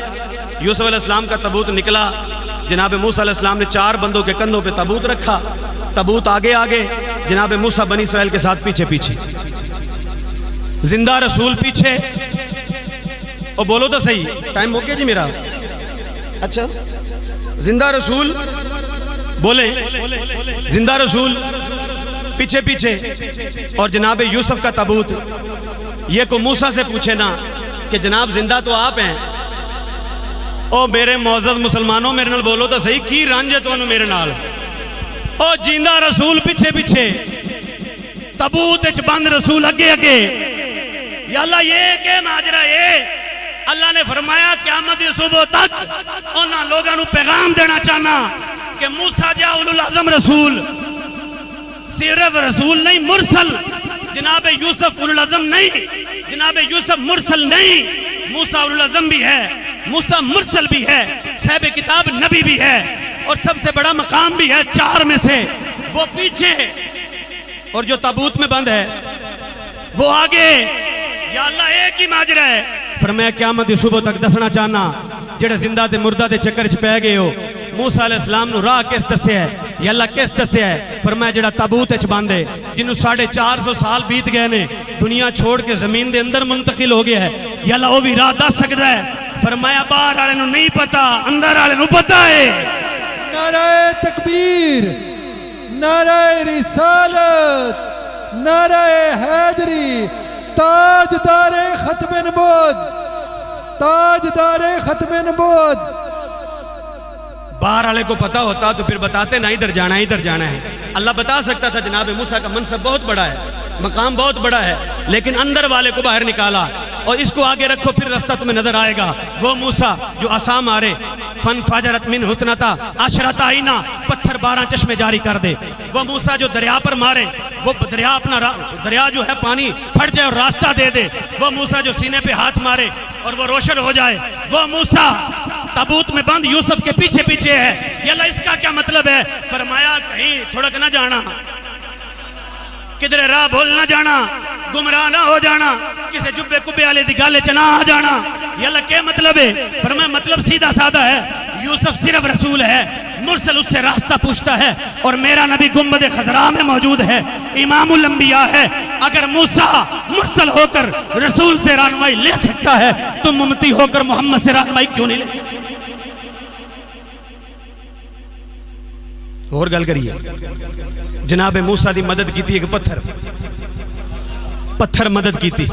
یوسف علیہ السلام کا تابوت نکلا، جناب موسیٰ علیہ السلام نے 4 بندوں کے کندھوں پہ تابوت رکھا، تابوت آگے آگے، جناب موسیٰ بنی اسرائیل کے ساتھ پیچھے پیچھے، زندہ رسول پیچھے. اور بولو تو صحیح، ٹائم ہو گیا جی میرا؟ اچھا، زندہ رسول بولیں، زندہ رسول پیچھے پیچھے، اور جناب یوسف کا تابوت. یہ کو موسیٰ سے پوچھے نا کہ جناب زندہ تو آپ ہیں. او میرے معزز مسلمانوں، میرے نال بولو تو صحیح، کی رنج ہے تو میرے نال؟ او جیندہ رسول پیچھے پیچھے، تابوت اچ بند رسول اگے اگے. یا اللہ یہ کہ ماجرہ یہ اللہ نے فرمایا قیامت دی صبح تک انہاں لوگاں نو پیغام دینا چاہنا کہ موسیٰ جا اولو العظم رسول، صرف رسول نہیں مرسل. جناب یوسف اولو العظم نہیں، جناب یوسف مرسل نہیں، موسیٰ اولو العظم بھی ہے، موسیٰ مرسل بھی ہے، صاحب کتاب نبی بھی ہے، اور سب سے بڑا مقام بھی ہے 4 میں سے. وہ پیچھے اور جو تابوت میں بند ہے وہ آگے. یا اللہ ایک ہی ماجرہ ہے. فرمایا قیامت دی صبح تک دسنا چاہنا جڑے زندہ تے مردہ دے چکر چ پے گئے ہو. موسیٰ علیہ السلام نو راہ کس دسیا ہے؟ یا اللہ کس دسیا ہے؟ فرمایا جڑا تابوت اچ بند ہے، جنہوں 450 سال بیت گئے نے، دنیا چھوڑ کے زمین دے اندر منتقل ہو گیا ہے. یا اللہ وہ بھی راہ دس سکتا ہے. فرمایا باہر والے نو نہیں پتا، اندر والے نو پتا ہے. نعرہ تکبیر، نعرہ رسالت، نعرہ حیدری، تاجدار ختم نبوت، تاجدار ختم نبوت. باہر والے کو پتا ہوتا تو پھر بتاتے نہ ادھر جانا ہے ادھر جانا ہے. اللہ بتا سکتا تھا جناب موسیٰ کا منصب بہت بڑا ہے، مقام بہت بڑا ہے، لیکن اندر والے کو باہر نکالا اور اس کو آگے رکھو پھر رستہ تمہیں نظر آئے گا. وہ موسیٰ جو عصا مارے، فن فاجرت من حسنتا عشرت عینہ، پتھر 12 چشمے جاری کر دے. وہ موسیٰ جو دریا پر مارے، وہ دریا اپنا دریا جو ہے پانی پھٹ جائے اور راستہ دے دے. وہ موسیٰ جو سینے پہ ہاتھ مارے اور وہ روشن ہو جائے. وہ موسیٰ تابوت میں بند یوسف کے پیچھے پیچھے ہے. یا اللہ اس کا کیا مطلب ہے؟ فرمایا کہیں تھوڑک نہ جانا، کدھر راہ بھول نہ جانا، گمراہ نہ ہو جانا، کسے جبے کبے والے دی گالے چ نہ آ جانا. یا اللہ کیا مطلب ہے؟ فرمایا مطلب سیدھا سادہ ہے، یوسف صرف رسول ہے، مرسل اس سے راستہ پوچھتا ہے، اور میرا نبی گنبد خضراء میں موجود ہے، امام الانبیاء ہے. اگر موسیٰ مرسل ہو کر رسول سے رہنمائی لے سکتا ہے تو ممتی ہو کر محمد سے رہنمائی کیوں نہیں لے؟ اور گل کریے. جناب موسیٰ دی مدد کی تھی ایک پتھر مدد کی تھی.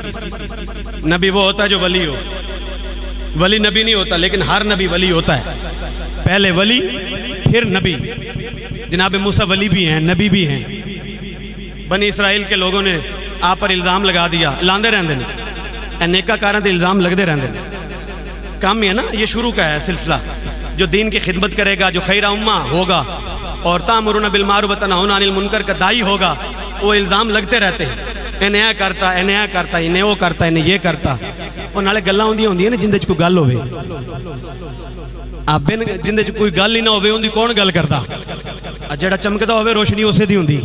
نبی وہ ہوتا ہے جو ولی ہو، ولی نبی نہیں ہوتا، لیکن ہر نبی ولی ہوتا ہے. پہلے ولی پھر نبی. جناب موسیٰ ولی بھی ہیں، نبی بھی ہیں. بنی اسرائیل کے لوگوں نے آپ پر الزام لگا دیا، لاندے رہندے نے، اے نیکا کاراں تے الزام لگدے رہندے نے. کام ہی ہے نا، یہ شروع کا ہے سلسلہ. جو دین کی خدمت کرے گا، جو خیر امہ ہوگا اور تامرون بالمعروف وتنہون عن المنکر کا دائی ہوگا، وہ الزام لگتے رہتے ہیں. انہیں یہ کرتا، انہیں یہ کرتا، انہیں وہ کرتا، انہیں یہ کرتا. اور نالے گلاں ہوندیاں نے جندے چ کوئی گل ہوے. آپ بن جندے چ کوئی گل ہی نہ ہوے ہوندی کون گل کردا؟ جڑا چمکدا ہوے روشنی اسے دی ہوندی.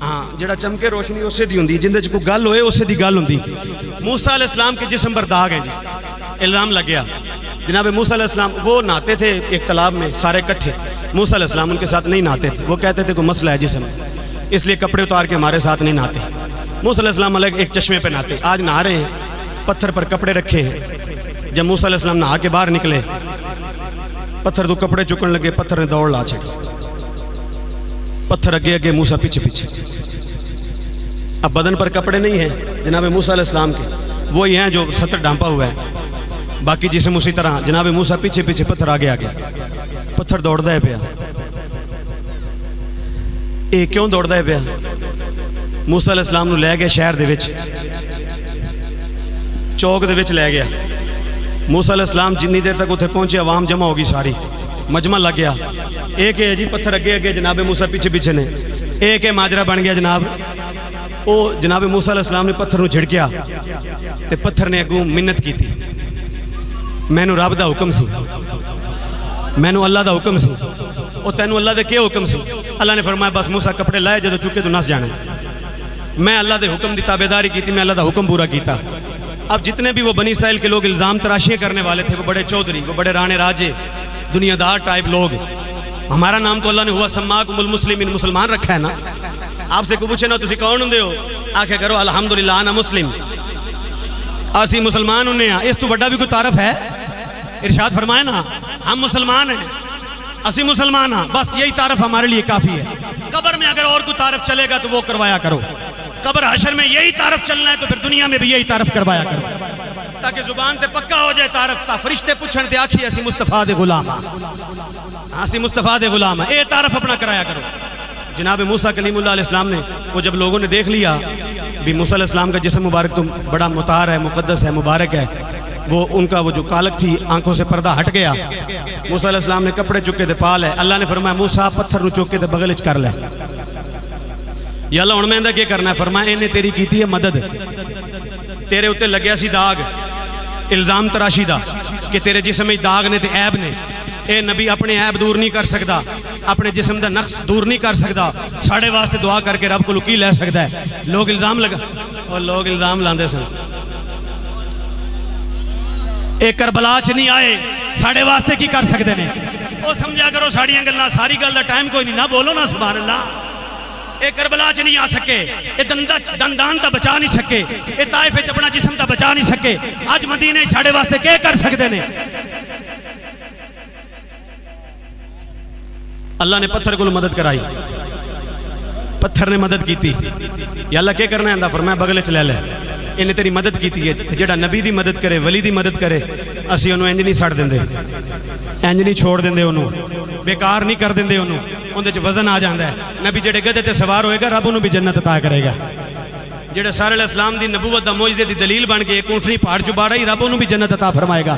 ہاں جڑا چمکے روشنی اسے دی ہوندی، جندے چ کوئی گل ہوئے اسے دی گل ہوندی. موسیٰ علیہ السلام کے جسم پر داغ ہیں جی، الزام لگ گیا. جناب موسیٰ علیہ السلام وہ نہاتے تھے ایک تالاب میں سارے کٹھے. موسیٰ علیہ السلام ان کے ساتھ نہیں نہاتے تھے، وہ کہتے تھے کوئی مسئلہ ہے جسم، اس لیے کپڑے اتار کے ہمارے ساتھ نہیں نہاتے. موسیٰ علیہ السلام الگ ایک چشمے پہ نہاتے. آج نہا رہے ہیں، پتھر پر کپڑے رکھے ہیں. جب موسیٰ علیہ السلام نہا کے باہر نکلے، پتھر تو کپڑے چکن لگے، پتھر نے دوڑ لا چھڑی. پتھر اگے اگے، موسیٰ پیچھے پیچھے. اب بدن پر کپڑے نہیں ہیں جناب موسیٰ علیہ السلام کے، وہی ہیں جو ستر ڈھانپا ہوا ہے، باقی جسم اسی طرح. جناب موسیٰ پیچھے پیچھے، پتھر آگے آگے. پتھر دوڑدا ہے پیا. اے کیوں دوڑدا ہے پیا؟ موسیٰ علیہ السلام نو لے گیا شہر دے وچ، چوک دے وچ لے گیا. موسیٰ علیہ السلام جنی دیر تک اتنے پہنچے عوام جمع ہوگی ساری، مجمع لگ گیا. ایک ہے جی پتھر اگے اگے، جناب موسیٰ پیچھے پیچھے نے. ایک ہے ماجرا بن گیا جناب. او جناب موسیٰ علیہ السلام نے پتھر نو جھڑکیا تے پتھر نے اگوں منت کی تھی، مینوں رب دا حکم سی، مینوں اللہ دا حکم سی. او تینوں اللہ دے کیا حکم سی؟ اللہ نے فرمایا بس موسیٰ کپڑے لائے جدو چکے تو نس جانا. میں اللہ دے حکم دی تابعداری کی تھی، میں اللہ دا حکم پورا کیتا. اب جتنے بھی وہ بنی اسرائیل کے لوگ الزام تراشیاں کرنے والے تھے، وہ بڑے چودھری، وہ بڑے رانے راجے، دنیا دار ٹائپ لوگ، ہمارا نام تو اللہ نے ہوا سماکم المسلمین، مسلمان رکھا ہے نا. آپ سے کوئی پوچھے نا تسی کون ہوندے ہو، آکھے کرو الحمدللہ انا مسلم، اسی مسلمان ہونے ہیں. اس تو بڑا بھی کوئی تعارف ہے؟ ارشاد فرمائے نا ہم مسلمان ہیں، اسی مسلمان ہیں، بس یہی تعارف ہمارے لیے کافی ہے. قبر میں اگر اور کوئی تعارف چلے گا تو وہ کروایا کرو. قبر حشر میں یہی تعارف چلنا ہے تو پھر دنیا میں بھی یہی تعارف کروایا کرو، تاکہ زبان تے پکا ہو جائے تعارف تا. فرشتے پوچھن تے آکھی اسی مصطفیٰ دے غلام ہاں، اسی مصطفیٰ دے غلام ہیں. اے تعارف اپنا کرایا کرو. جناب موسیٰ کلیم اللہ علیہ السلام نے وہ جب لوگوں نے دیکھ لیا بھی موسیٰ علیہ السلام کا جسم مبارک تو بڑا مطہر ہے، مقدس ہے، مبارک ہے، وہ ان کا وہ جو کالک تھی آنکھوں سے پردہ ہٹ گیا. موسیٰ علیہ السلام نے کپڑے چکے تھے پال ہے. اللہ نے فرمایا موسیٰ پتھر نو چکے تھے بغل اچ کر لے. یا اللہ انہوں میں کیا کرنا ہے؟ فرمایا انہیں تیری کیتی ہے مدد، تیرے اتے لگیا سی داغ الزام تراشی دا کہ تیرے جسم میں داغ نے تے عیب نے. اے نبی اپنے عیب دور نہیں کر سکتا، اپنے جسم دا نقص دور نہیں کر سکتا، ساڑھے واسطے دعا کر کے رب کو لکی لے سکتا ہے. لوگ الزام لگا اور لوگ الزام لاندے سن. اے کربلا چ نہیں آئے ساڑھے واسطے کی کر سکتے ہیں؟ وہ سمجھا کرو ساڑیاں گلنا، ساری گل دا ٹائم کوئی نہیں نہ بولو نا سبحان اللہ. اے کربلا چ نہیں آ سکے، اے دندان تا بچا نہیں سکے، اے طائف وچ اپنا جسم تا بچا نہیں سکے. اج مدینے ساڑھے واسطے کیا کر سکتے ہیں؟ اللہ نے پتھر کو مدد کرائی، پتھر نے مدد کیتی. یا اللہ کیا کرنا ہے؟ فرمایا بغل چ لے لے، انہیں تیری مدد کیتی ہے. جڑا نبی دی مدد کرے، ولی دی مدد کرے، اسی انہوں انج نہیں سڑ دیندے، انج نہیں چھوڑ دیندے، انہوں بیکار نہیں کر دیندے. انہوں اندے چ وزن آ جاندا ہے. نبی جڑے گدھے تے سوار ہوئے گا رب انہوں بھی جنت عطا کرے گا. جڑے سارے علیہ السلام دی نبوت دا معجزے دی دلیل بن کے ایک اونٹنی پہاڑ چ باڑا ہی رب انہوں بھی جنت عطا فرمائے گا.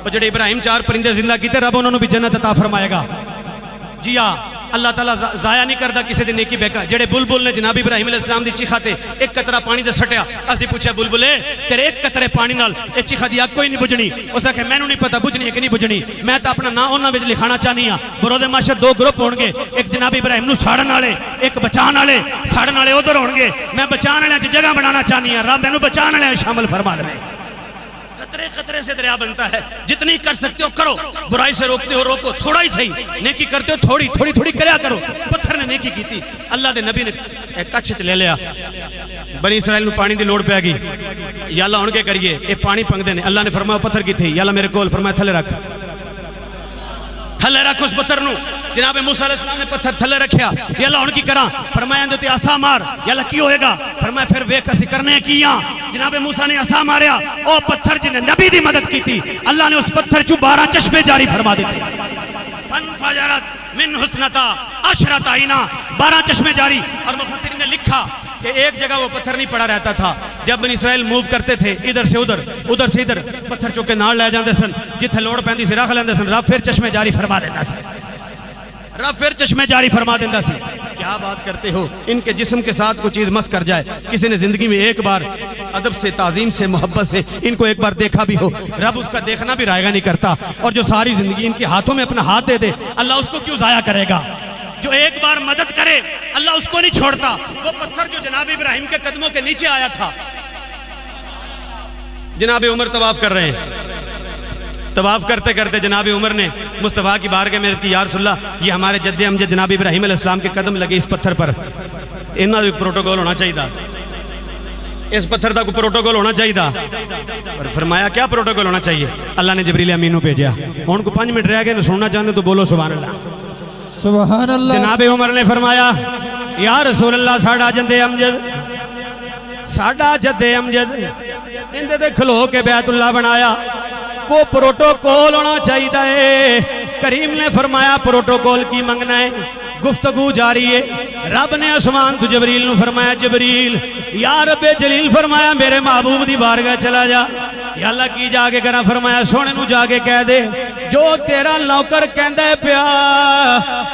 اور جڑے ابراہیم 4 پرندے زندہ کیتے رب انہوں بھی جنت عطا فرمائے گا. جی ہاں اللہ تعالیٰ ضائع نہیں کرتا کسی دی نیکی بیکا. جڑے بلبل نے جناب ابراہیم علیہ السلام دی چیخا تے ایک قطرہ پانی دے سٹیا، اسی پوچھا بلبلے تیرے ایک قطرے پانی نال اے چیخا دی اگ کوئی نہیں بجھنی؟ اس آکھے میں نوں نہیں پتا بجھنی ہے کہ نہیں بجھنی، میں تا اپنا نام انہاں وچ لکھانا چاہنی ہاں. برود معاشر 2 گروپ ہون گے، ایک جناب ابراہیم نوں ساڑن والے، ایک بچان والے. ساڑن والے ادھر ہون گے، میں بچان والے وچ جگہ بنانا چاہنی ہاں. رب مینوں بچان والے شامل فرما لے. قطرے قطرے سے دریا بنتا ہے. جتنی کر سکتے ہو کرو، برائی سے روکتے ہو روکو، تھوڑا ہی صحیح. نیکی کرتے ہو تھوڑی تھوڑی تھوڑی کریا کرو. پتھر نے نیکی کیتی، اللہ دے نبی نے ایک کچھ چ لے لیا. بنی اسرائیل نو پانی دی لوڑ پہ گئی. یا اللہ ہن کے کریے؟ اے پانی پنگدے نے. اللہ نے فرمایا پتھر کی تھی. یا اللہ میرے کول. فرمایا تھلے رکھ، تھلے رکھ اس پتھر نو. جناب موسیٰ علیہ السلام نے پتھر تھلے رکھیا. یا اللہ ہن کی کراں؟ فرمایا اندے تے عصا مار. یا اللہ کی ہوئے گا؟ فرمایا پھر ویکھ اسی کرنے کیاں. جناب موسیٰ نے عصا ماریا، او پتھر جن نے نبی دی مدد کی تھی اللہ نے اس پتھر چوں 12 چشمے جاری فرما دیتے. فانفجرت من حسنتا عشرۃ عینا، 12 چشمے جاری. اور مفسرین نے لکھا کہ ایک جگہ وہ پتھر نہیں پڑا رہتا تھا. جب بنی اسرائیل موو کرتے تھے ادھر سے ادھر، ادھر سے ادھر، پتھر چوکے نال لے جاندے سن. جتھے لوڑ پیندی سی رکھ لیندے سن. رب پھر چشمے جاری فرما دیتا سی، رب پھر چشمے جاری فرما دیتا سی. کیا بات کرتے ہو؟ ان کے جسم کے ساتھ کوئی چیز مس کر جائے. کسی نے زندگی میں ایک بار ادب سے، تعظیم سے، محبت سے ان کو ایک بار دیکھا بھی ہو، رب اس کا دیکھنا بھی رائگا نہیں کرتا. اور جو ساری زندگی ان کے ہاتھوں میں اپنا ہاتھ دے دے اللہ اس کو کیوں ضائع کرے گا؟ جو ایک بار مدد کرے اللہ اس کو نہیں چھوڑتا. وہ پتھر جو جناب ابراہیم کے قدموں کے نیچے آیا تھا. جناب عمر طواف کر رہے ہیں. طواف کرتے کرتے جناب عمر نے مصطفیٰ کی بارگاہ میں عرض کی، یا رسول اللہ یہ ہمارے جد امجد جناب ابراہیم علیہ السلام کے قدم لگے اس پتھر پر، انہاں بھی پروٹوکول ہونا چاہیے تھا، اس پتھر دا کوئی پروٹوکول ہونا چاہیے تھا. اور فرمایا کیا پروٹوکول ہونا چاہیے؟ اللہ نے جبریل امین کو بھیجا. ان کو 5 منٹ رہ گئے، سننا چاہتے تو بولو سبحان اللہ. سبحان اللہ. جناب عمر نے فرمایا یا رسول اللہ ساڑھا جد امجد، ساڑھا جد امجد اندے دے کھلو کے بیت اللہ بنایا، کو پروٹوکول ہونا چاہیے. کریم نے فرمایا پروٹوکول کی منگنا ہے؟ گفتگو جاری ہے. رب نے آسمان تو جبریل نو فرمایا جبریل یا رب جلیل فرمایا میرے محبوب دی بارگاہ چلا جا. یا اللہ کی جا کے کرا؟ فرمایا سونے نو جا کے کہہ دے جو تیرا نوکر کہندا ہے پیا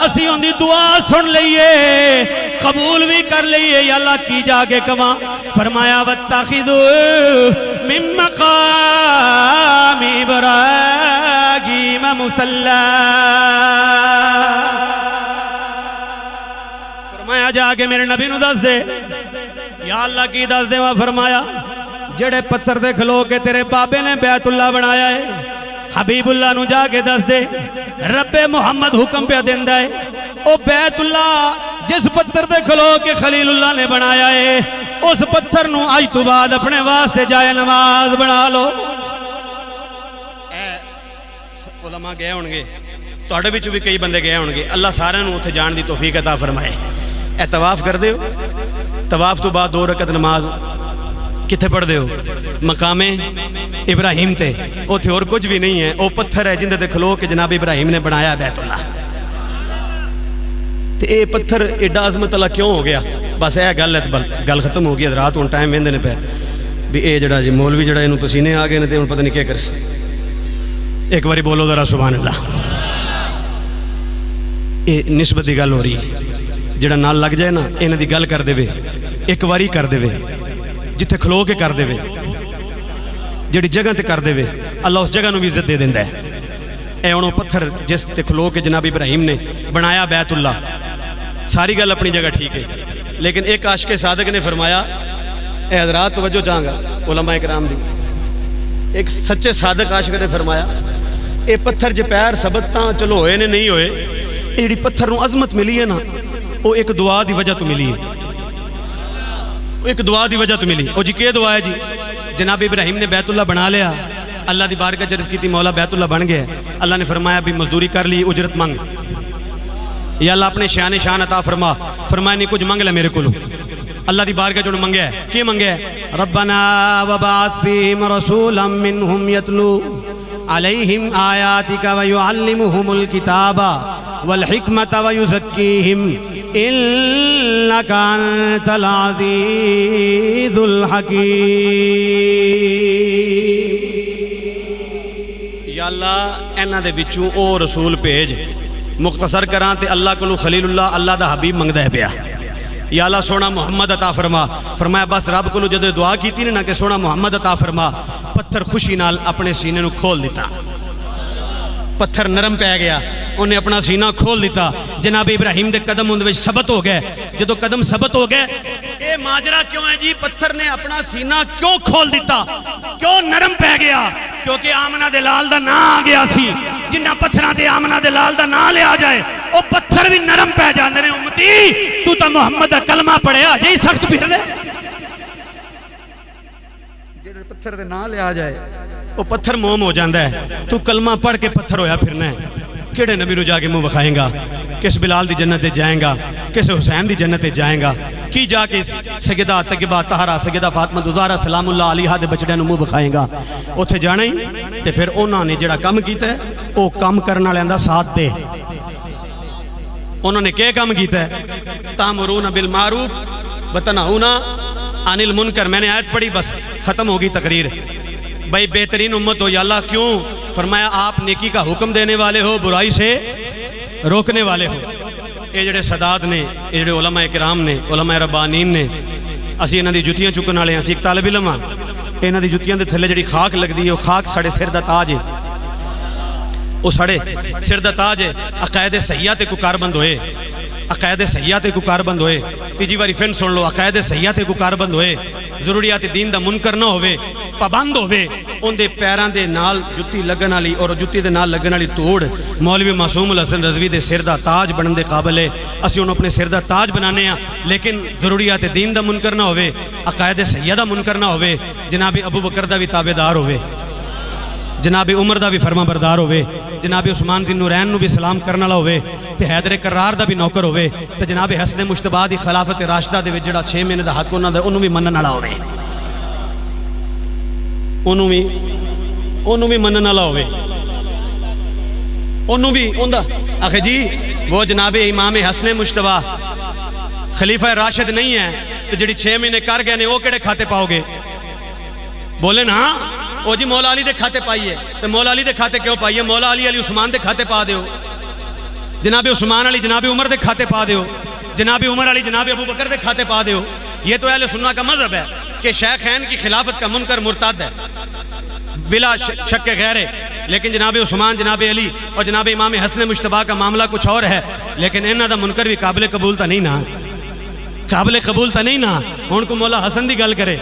اسی ان دی دعا سن لئیے، قبول بھی کر لئیے. یا اللہ کی جا کے کما؟ فرمایا وَاتَّخِذُوا مِن مَقَامِ إِبْرَاهِيمَ مُصَلًّى. فرمایا جا کے میرے نبی نو دس دے. یا اللہ کی دس دے؟ فرمایا جڑے پتھر دے کھلو کے تیرے بابے نے بیت اللہ بنایا ہے حبیب اللہ نو جا کے دس دے رب محمد حکم پہ دیندا ہے او بیت اللہ جس پتھر دے کھلو کے خلیل اللہ نے بنایا ہے اس پتھر نو آج تو بعد اپنے واسطے جائے نماز بنا لو۔ اے علماء گئے ہونگے توڑے بچو بھی کئی بندے گئے ہونگے، اللہ سارے نو اتھے جان دی توفیق عطا فرمائے۔ اے طواف کر دے ہو، طواف تو بعد 2 رکعت نماز کتھے پڑھ دے ہو؟ مقام ابراہیم تے، او تھے اور کچھ بھی نہیں ہے، او پتھر ہے جندے تے کھلو کہ جناب ابراہیم نے بنایا بیت اللہ۔ تے اے پتھر ایڈا عظمت اللہ کیوں ہو گیا؟ بس اے گل ختم ہو گئی، رات ہون ٹائم ویندے نے پہ بھی اے جڑا جی مولوی جڑا انہوں پسینے آ گئے نے تے انہوں پتہ نہیں کیا کرس۔ ایک باری بولو ذرا سبحان اللہ۔ اے نسبت دی گل ہو رہی ہے، جڑا نال لگ جائے نا انہاں دی گل کر دے وے، ایک باری کر دے وے، جتھے کھلو کے کر دے وے، جڑی جگہ تے کر دے وے، اللہ اس جگہ نو بھی عزت دے دیندا ہے۔ اے انہوں پتھر جس تے کھلو کے جناب ابراہیم نے بنایا بیت اللہ، ساری گل اپنی جگہ ٹھیک ہے، لیکن ایک عاشق صادق نے فرمایا، اے حضرات توجہ چاہاں گا علماء کرام دی، ایک سچے صادق عاشق نے فرمایا اے پتھر جے پیر ثبت تاں چلو ہوئے نے نہیں ہوئے، ایڑی پتھر نو عظمت ملی ہے نا وہ ایک دعا دی وجہ تو ملی ہے، ایک دعا دی وجہ تو ملی۔ او جی کہ دعا ہے جی؟ جناب ابراہیم نے بیت اللہ بنا لیا، اللہ دی بارگاہ چ عرض کی تھی مولا بیت اللہ بن گیا، اللہ نے فرمایا بھی مزدوری کر لی، اجرت منگ، یا اللہ اپنے شان عطا فرما، فرمایا نہیں کچھ منگ لے میرے کولوں۔ اللہ دی بارگاہ جو منگیا ہے کی منگیا ہے؟ ربنا وبعث فیہم رسولا منہم یتلو علیہم آیاتک ویعلمہم الکتاب والحکمت ویزکیہم انک انت العزیز الحکیم۔ یا اللہ اینا دے بچوں او رسول بھیج، مختصر کران تے اللہ کلو خلیل اللہ اللہ دا حبیب منگدا ہے پیا، یا اللہ سونا محمد عطا فرما۔ فرمایا بس رب کلو جدو دعا کیتی نا کہ سونا محمد عطا فرما، پتھر خوشی نال اپنے سینے نو کھول دیتا، پتھر نرم پہ گیا، انہیں اپنا سینہ کھول دیتا، جناب ابراہیم دے قدم اندر ثبت ہو گئے۔ جدو قدم ثبت ہو گئے، اے ماجرہ کیوں ہے جی؟ پتھر نے اپنا سینہ کیوں کھول دیتا، کیوں نرم پہ گیا؟ کیونکہ آمنہ دے لال دا نا آ گیا سی، جنہ پتھرہ دے آمنہ دے لال دا نا لے آ جائے او پتھر بھی نرم پہ جاندے نے۔ امتی تو تا محمد کلمہ پڑھے آ جائے سخت پھر لے، جنہ پتھر دے نا لے آ جائے او پتھر موم ہو جاندہ ہے۔ تو کلمہ پڑھ کے پتھر ہویا پھرنا ہے، کیڑے نبی نو جا کے منہ بکھائیں گا؟ کس بلال دی جنت جائیں گا؟ کس حسین دی جنت جائیں گا؟ کی جا کے سیدہ طیبہ طاہرہ سیدہ فاطمہ زہرا سلام اللہ علیہا دے بچڑے نو منہ بکھائیں گا؟ اوتھے جانا ہی تے پھر انہاں نے جڑا کم کیتا ہے او کم کرن والے دا ساتھ دے۔ انہوں نے کیا کام کیتا ہے؟ تامرون بالمعروف وتنہون عن المنکر۔ میں نے آیت پڑھی بس ختم ہوگی تقریر۔ بھائی بہترین امت ہو یا اللہ، کیوں؟ فرمایا آپ نیکی کا حکم دینے والے ہو، برائی سے روکنے والے ہو۔ یہ جڑے سادات نے، یہ جڑے علماء کرام نے، علماء ربانین نے، اسی انہاں دی جتیاں چکن والے، اسی ایک طالب علم ہاں، انہاں دی جتیاں دے تھلے جڑی خاک لگدی ہے، وہ خاک ساڑے سر دا تاج ہے، وہ ساڑے سر دا تاج ہے۔ عقائد صحیحہ تے کو کاربند ہوئے، عقائد صحیحہ تے کو کاربند ہوئے، تیجی باری فن سن لو، عقائد صحیحہ تے کو کاربند ہوئے، ضروریات دین دا منکر نہ ہوئے، پابند ہوئے، ان دے پیران دے نال جتی لگن والی اور جتی دے نال لگن والی توڑ مولوی معصوم الحسن رضوی دے سر دا تاج بنن دے قابل ہے۔ اسی انہوں اپنے سر دا تاج بنانے ہیں، لیکن ضروریات دین دا منکر نہ ہوئے، عقائد صحیحہ دا منکر نہ ہوئے، جناب ابو بکر دا بھی تابعدار ہوئے، جناب عمر دا بھی فرما بردار ہوئے، جناب عثمان ذی النورین نو بھی سلام کرنا لا ہوئے، تے حیدر کرار دا بھی نوکر ہوئے، تے جناب حسن مجتبیٰ دی خلافت راشدہ دے وچ جڑا 6 مہینے دا حق انہاں دا انہوں بھی منن والا ہوئے، انہوں بھی منن والا ہوئے، انہوں بھی اوندا آخے جی وہ جناب امام حسن مجتبیٰ خلیفہ راشد نہیں ہے تو جڑی 6 مہینے کر گئے نے وہ کیڑے کھاتے پاؤ گے؟ بولے نا او جی مولا علی دے کھاتے پائیے، تو مولا علی دے کھاتے کیوں پائیے؟ مولا علی عثمان دے کھاتے پا دیو، جناب عثمان علی جناب عمر دے کھاتے پا دیو، جناب عمر علی جناب ابو بکر دے کھاتے پا دیو۔ یہ تو اہل سنت کا مذہب ہے کہ شیخین کی خلافت کا منکر مرتد ہے، بلا شک غیر ہے، لیکن جناب عثمان، جناب علی اور جناب امام حسن مجتبیٰ کا معاملہ کچھ اور ہے، لیکن انہاں دا منکر بھی قابل قبول تا نہیں نا، قابل قبول تا نہیں نا۔ ان کو مولا حسن دی گل کرے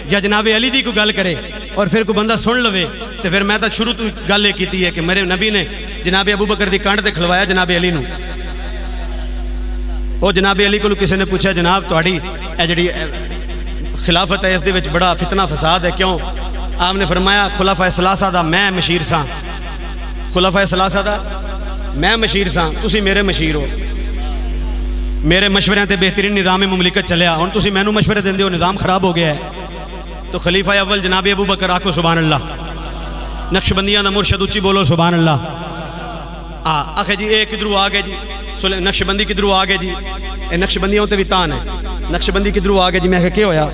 یا جناب علی دی کو گل کرے اور پھر کو بندہ سن لوے تو پھر میں تو شروع تو گل یہ کی ہے کہ میرے نبی نے جناب ابو بکر دی کانڈ تے کھلوایا جناب علی نو. وہ جناب علی کو کسی نے پوچھا جناب تہاڈی اے جڑی خلافت ہے اس دے وچ بڑا فتنہ فساد ہے کیوں؟ آپ نے فرمایا خلفائے ثلاثہ دا میں مشیر ساں. خلفائے ثلاثہ دا میں مشیر ساں, تسی میرے مشیر ہو. میرے مشورے تے بہترین نظام مملکت چلیا, ہن تسی مینوں مشورے دیندے ہو نظام خراب ہو گیا ہے. تو خلیفہ اول جناب ابو بکر آکھو سبحان اللہ. نقشبندیاں دا مرشد اچھی بولو سبحان اللہ. آخے جی اے کدھروں آ گئے جی نقشبندی کدھروں آ گئے جی, اے نقشبندیوں تے بھی تان ہے, نقشبندی کدھروں آ گئے جی. میں کہا کیا ہویا؟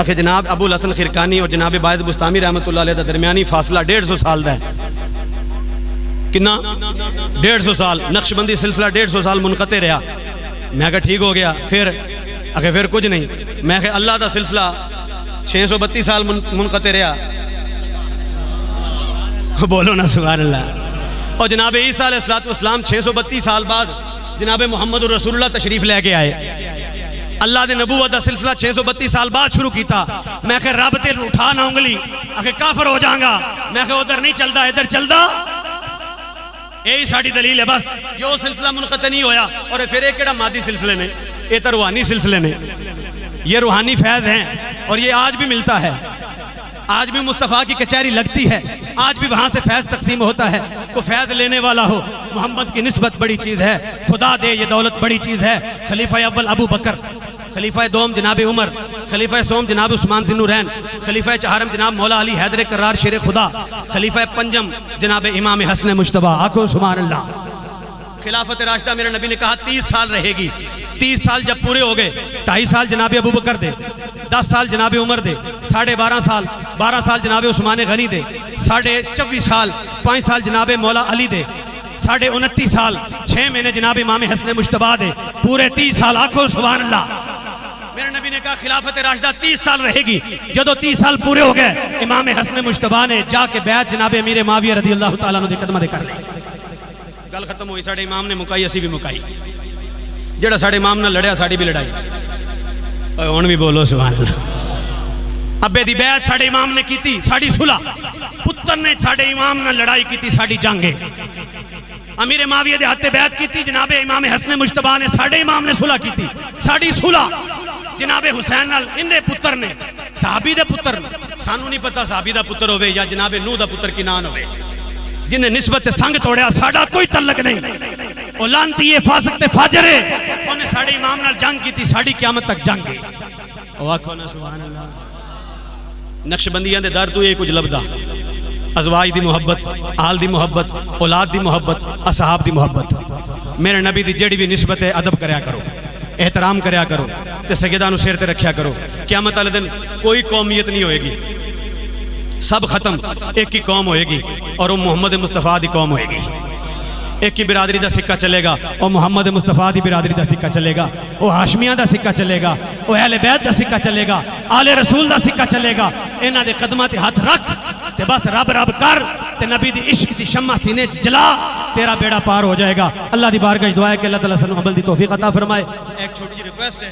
آخے جناب ابو الحسن خرقانی اور جناب باعث بستامی رحمۃ اللہ علیہ دا درمیانی فاصلہ 150 سال دا ہے. کنا 150 سال نقشبندی سلسلہ 150 سال منقطع رہا. میں کہا ٹھیک ہو گیا. پھر کچھ نہیں. میں کہا اللہ دا سلسلہ 632 سال منقطع رہا. بولو نا سبحان اللہ. اور جناب عیسیٰ علیہ السلام 632 سال بعد جناب محمد رسول اللہ تشریف لے کے آئے. اللہ دے نبوت دا سلسلہ 632 سال بعد شروع کیتا. میں کہ رب تے اٹھا نہ انگلی کہ کافر ہو جاؤں گا. میں کہ ادھر نہیں چلتا ادھر چلتا. یہی ساری دلیل ہے بس. یہ سلسلہ منقطع نہیں ہویا. اور پھر ایک کیڑا مادی سلسلے نے, یہ تو روحانی سلسلے نے, یہ روحانی فیض ہیں اور یہ آج بھی ملتا ہے. آج بھی مصطفیٰ کی کچہری لگتی ہے, آج بھی وہاں سے فیض تقسیم ہوتا ہے. کو فیض لینے والا ہو, محمد کی نسبت بڑی چیز ہے, خدا دے یہ دولت بڑی چیز ہے. خلیفہ اول ابو بکر, خلیفہ دوم جناب عمر, خلیفہ سوم جناب عثمان ذی النورین, خلیفہ چہارم جناب مولا علی حیدر کرار شیر خدا, خلیفہ پنجم جناب امام حسن مجتبیٰ. آکو سبحان اللہ. خلافت راشدہ میرے نبی نے کہا 30 سال رہے گی. 30 سال جب پورے ہو گئے, 2.5 سال جناب ابو بکر دے, 10 سال جناب عمر دے, 12.5 سال, 12 سال جناب عثمان غنی دے, 24 سال, 5 سال جناب مولا علی دے, 29 سال, 6 مہینے جناب امام حسن مجتبیٰ دے, پورے 30 سال. آکھو سبحان اللہ. میرے نبی نے کہا خلافت راشدہ 30 سال رہے گی. جدو 30 سال پورے ہو گئے, امام حسن مجتبیٰ نے جا کے بیعت جناب امیر معاویہ رضی اللہ تعالیٰ عنہ دے قدمہ دے کر لی. گل ختم ہوئی. ساڑے امام نے مکائی, اسی بھی مکائی. جڑا ساڑے امام نہ لڑیا ساڑی بھی لڑائی. ہن بھی بولو سبحان اللہ. ابے دی بیعت ساڑے امام نے کیتی, ساڑی صلح. پتر نے ساڑے امام نہ لڑائی کیتی, ساڑی جنگے. امیر معاویہ دے ہاتھ بیعت کیتی, جناب امام حسن مجتبیٰ نے ساڑے امام نے صلح کیتی, ساڑی صلح. جناب حسین نال اندے پتر نے, صحابی دے پتر, سانو نہیں پتا صحابی دا پتر ہوئے یا جناب نوح دا پتر کنان ہوئے, جنہیں نسبت سنگ توڑیا, ساڑا کوئی تعلق نہیں. او لانتی یہ فاسق تے فاجر ہے, انہیں ساڑے امام نال جنگ کی تھی, ساڑی قیامت تک جنگ کی. او آکھو نا سبحان اللہ. نقشبندیاں دے در تو یہ کچھ لبدا, ازواج دی محبت, آل دی محبت, اولاد دی محبت, اصحاب دی محبت. میرے نبی دی جڑی بھی نسبت ہے ادب کریا کرو, احترام کریا کرو, تے سیدانو سیر تے رکھیا کرو. قیامت والے دن کوئی قومیت نہیں ہوئے گی, سب ختم, ایک ہی قوم ہوئے گی اور وہ محمد مصطفیٰ دی قوم ہوئے گی. ایک ہی برادری دا سکہ چلے گا, اور محمد مصطفیٰ دی برادری دا سکہ چلے گا, وہ ہاشمیاں دا سکہ چلے گا, وہ اہل بیت دا سکہ چلے گا, آل رسول دا سکہ چلے گا. انہاں دے قدماں تے ہاتھ رکھ تے بس رب رب کر, تے نبی دی عشق دی شمع سینے جلا, تیرا بیڑا پار ہو جائے گا. اللہ دی بارگاہ دعا ہے کہ اللہ تعالیٰ سنو عمل دی توفیق عطا فرمائے. ایک چھوٹی جی ریکویسٹ ہے,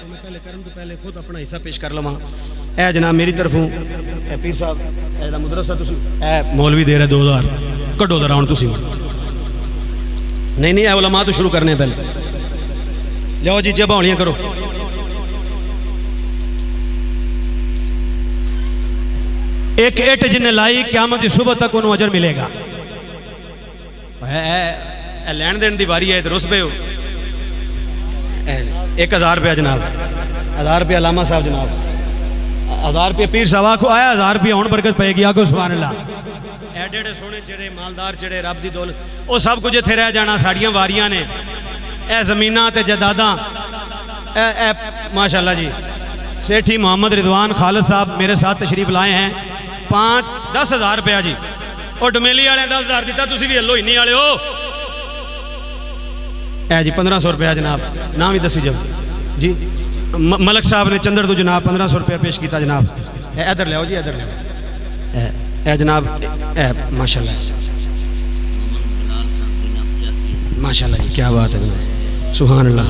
میں پہلے کرن تو پہلے خود اپنا حصہ پیش کر لواں. اے جناب میری طرفوں, اے پیر صاحب, اے دا مدرسہ تسی, اے مولوی دے رہے 2000 کڈو ذرا ہن تسی. نہیں اے علماء تو شروع کرنے پہلے. جاؤ جی جب ہولیاں کرو. ایک ایٹ جن لائی قیامت کی صبح تک انہوں اجر ملے گا. اے لین دین دی واری ہے, درست پہ ہو. 1000 روپیہ جناب, 1000 روپیہ علامہ صاحب جناب, 1000 روپیہ پیر صاحب کو آیا, 1000 روپیہ ہون برکت پائے گی. آگو سبحان اللہ. ایڈے ایڈے سونے چڑے, مالدار چڑے, رب دی دولت, وہ سب کچھ اتھے رہ جانا. ساڑیاں واریاں نے, اے زمیناں تے جداداں. اے ماشاءاللہ جی, سیٹھی محمد رضوان خالد صاحب میرے ساتھ تشریف لائے ہیں. 10,000 روپیہ جی. اور ڈمیلی والے 10,000 دیتا, تسی بھی ہلو ہی والے ہو. اے جی 1500 روپیہ جناب, نام ہی دسی جب جی. ملک صاحب نے چندر تو جناب 1500 روپیہ پیش کیتا جناب. ادھر لے آؤ جی, ادھر لے آؤ. اے جناب, اے ماشاءاللہ ماشاءاللہ جی, کیا بات ہے جناب, سبحان اللہ.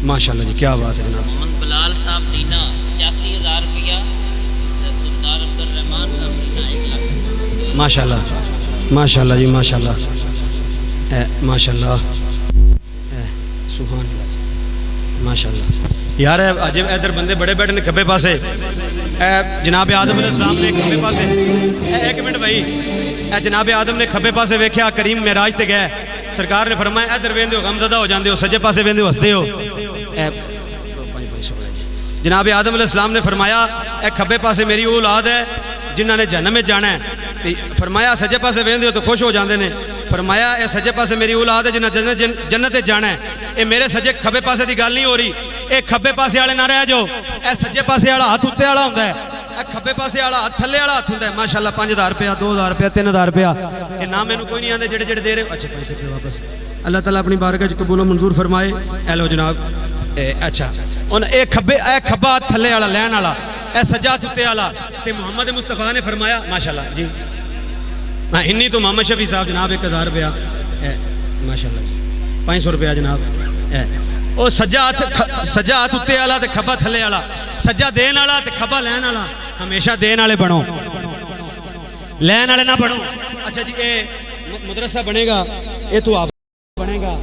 ماشاءاللہ جی, کیا بات ہے جناب. محمد بلال صاحب دینا 85,000 روپیہ, ماشاءاللہ ماشاءاللہ جی ماشاءاللہ ماشاءاللہ سبحان اللہ ماشاءاللہ یار اج ادھر بندے بڑے بیٹھے نے کھبے پاسے جناب آدم علیہ السلام نے کھبے پاسے ایک منٹ بھائی جناب آدم نے کھبے پاسے ویکھیا کریم معراج تے گئے سرکار نے فرمایا ادھر ویندے ہو غمزدہ ہو جاندے ہو سجے پاسے ویندے ہو ہسدے ہو جناب آدم علیہ السلام نے فرمایا اے کھبے پاسے میری اولاد ہے جنہاں نے جہنم میں جانا ہے فرمایا سجے پاسے ویندے ہو تو خوش ہو جاندے نے فرمایا اے سجے پاسے میری اولاد ہے جنہاں جنت جانا ہے اے میرے سجے کھبے پاسے دی گل نہیں ہو رہی اے کھبے پاسے والے نہ رہ جاؤ اے سجے پاسے والا ہاتھ اوتے والا ہوندا ہے اے کھبے پاسے والا ہاتھ تھلے والا ہاتھ ہوندا ہے ماشاءاللہ 5000 روپیہ 2000 روپیہ 3000 روپیہ اے نام مینوں کوئی نہیں آندے جڑے جڑے دے رہے اچھا پیسے واپس اللہ تعالیٰ اپنی بارگاہ وچ قبول و منظور فرمائے اے لو جناب اچھا ہن اے کھبا ہاتھ تھلے والا لین والا اے سجا ہاتھ اوتے والا تے محمد مصطفیٰ نے فرمایا ماشاءاللہ جی انی تو محمد شفیع صاحب جناب 1000 روپیہ ماشاءاللہ جی 500 روپیہ جناب او سجا ہاتھ اوتے والا تے کھبا تھلے والا سجا دین والا تے کھبا لین والا ہمیشہ دین والے بنو لین والے نہ بنو اچھا جی اے مدرسہ بنے گا اے تو آپ بنے گا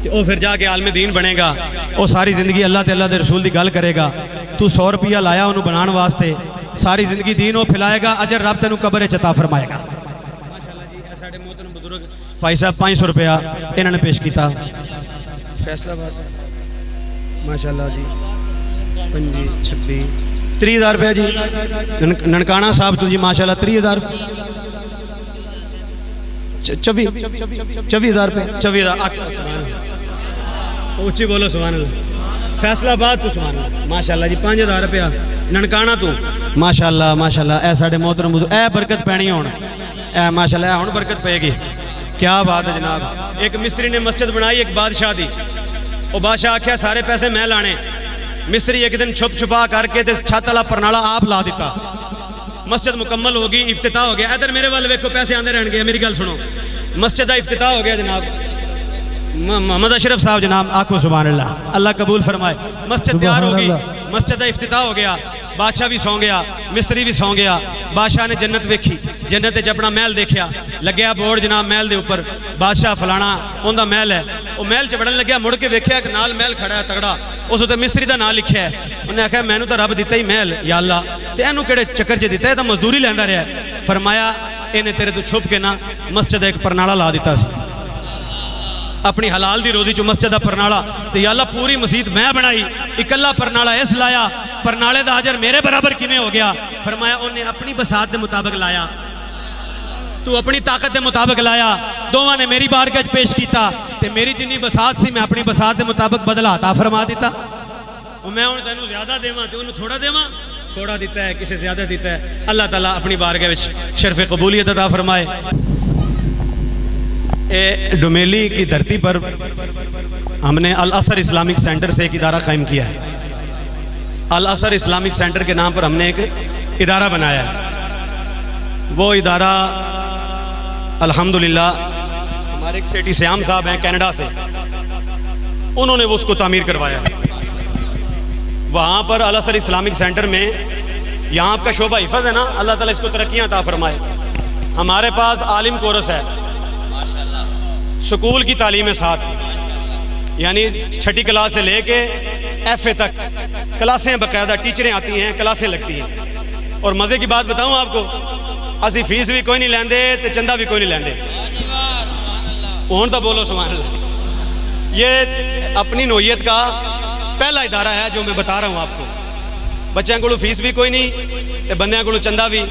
تے او پھر جا کے عالم دین بنے گا او ساری زندگی اللہ تے اللہ دے رسول دی گل کرے گا تو 100 روپیہ لایا انہوں بنان واسطے ساری زندگی دین او پھیلائے گا اجر رب تینوں قبر وچ عطا فرمائے گا ماشاءاللہ جی اے ساڈے محترم بزرگ بھائی صاحب 500 روپیہ انہوں نے پیش کیتا فیصلہ بات ماشاءاللہ جی 25 26 30,000 روپیہ جی ننکانہ صاحب تو جی ماشاءاللہ 30,000 24,000 روپے 24,000 اونچی بولو سبحان اللہ فیصلہ بات تو سبحان اللہ ماشاءاللہ جی 5,000 روپیہ ننکانہ تو ماشاءاللہ ماشاءاللہ اے ساڈے محترم بزرگ اے برکت پینی ہون اے ماشاءاللہ اے ہون برکت پے گی کیا بات ہے جناب ایک مستری نے مسجد بنائی ایک بادشاہ دی وہ بادشاہ آکھیا سارے پیسے میں لانے مستری ایک دن چھپ چھپا کر کے چھت والا پرنالا آپ لا دیتا مسجد مکمل ہوگی افتتاح ہو گیا ادھر میرے والے ویکھو پیسے آندے رہن گے میری گل سنو مسجد کا افتتاح ہو گیا جناب محمد اشرف صاحب جناب آکھو سبحان اللہ اللہ قبول فرمائے مسجد تیار ہو گئی مسجد کا افتتاح ہو گیا بادشاہ بھی سو گیا مستری بھی سو گیا بادشاہ نے جنت ویکھی جنت وچ اپنا محل دیکھیا لگیا بورڈ جناب محل دے اوپر بادشاہ فلانا اوندا محل ہے وہ محل چ وڑن لگیا مڑ کے ویکھیا کہ نال محل کھڑا ہے تگڑا اس تے مستری دا نام لکھیا ہے انہیں آکھیا مینوں تو رب دتا ہی محل یا اللہ تے اینوں کیڑے چکر چ دتا ہے تے مزدوری لیندا رہیا فرمایا اینے تیرے تو چھپ کے نا مسجد ایک پرنالا لا دیتا سی اپنی حلال دی روزی چ مسجد دا پرنالا تے یا اللہ پوری مسجد میں بنائی اکلا پرنالا اس لایا پرنالے دا اجر میرے برابر کیویں ہو گیا فرمایا انہیں اپنی بساط دے مطابق لایا تو اپنی طاقت دے مطابق لایا دوواں نے میری بارگاہ وچ پیش کیتا تے میری جنی بساط سی میں اپنی بساط دے مطابق بدلا عطا فرما دیتا اور میں ہن تینوں زیادہ دیواں تے اونوں تھوڑا دیواں تھوڑا دیتا ہے کسے زیادہ دیتا ہے اللہ تعالیٰ اپنی بارگاہ وچ شرف قبولیت عطا فرمائے ڈومیلی کی دھرتی پر ہم نے الاثر اسلامک سینٹر سے ایک ادارہ قائم کیا ہے الاثر اسلامک سینٹر کے نام پر ہم نے ایک ادارہ بنایا ہے وہ ادارہ الحمدللہ ہمارے ایک سیٹی سیام صاحب ہیں کینیڈا سے انہوں نے وہ اس کو تعمیر کروایا وہاں پر الاثر اسلامک سینٹر میں یہاں آپ کا شعبہ حفظ ہے نا اللہ تعالیٰ اس کو ترقیاں عطا فرمائے ہمارے پاس عالم کورس ہے سکول کی تعلیم ساتھ یعنی 6ٹھی کلاس سے لے کے ایف اے تک کلاسیں باقاعدہ ٹیچریں آتی ہیں کلاسیں لگتی ہیں اور مزے کی بات بتاؤں آپ کو اسی فیس بھی کوئی نہیں لیندے تے چندہ بھی کوئی نہیں لیندے اون تو بولو سبحان اللہ یہ اپنی نوعیت کا پہلا ادارہ ہے جو میں بتا رہا ہوں آپ کو بچوں کو فیس بھی کوئی نہیں تے بندیاں کو چندہ بھی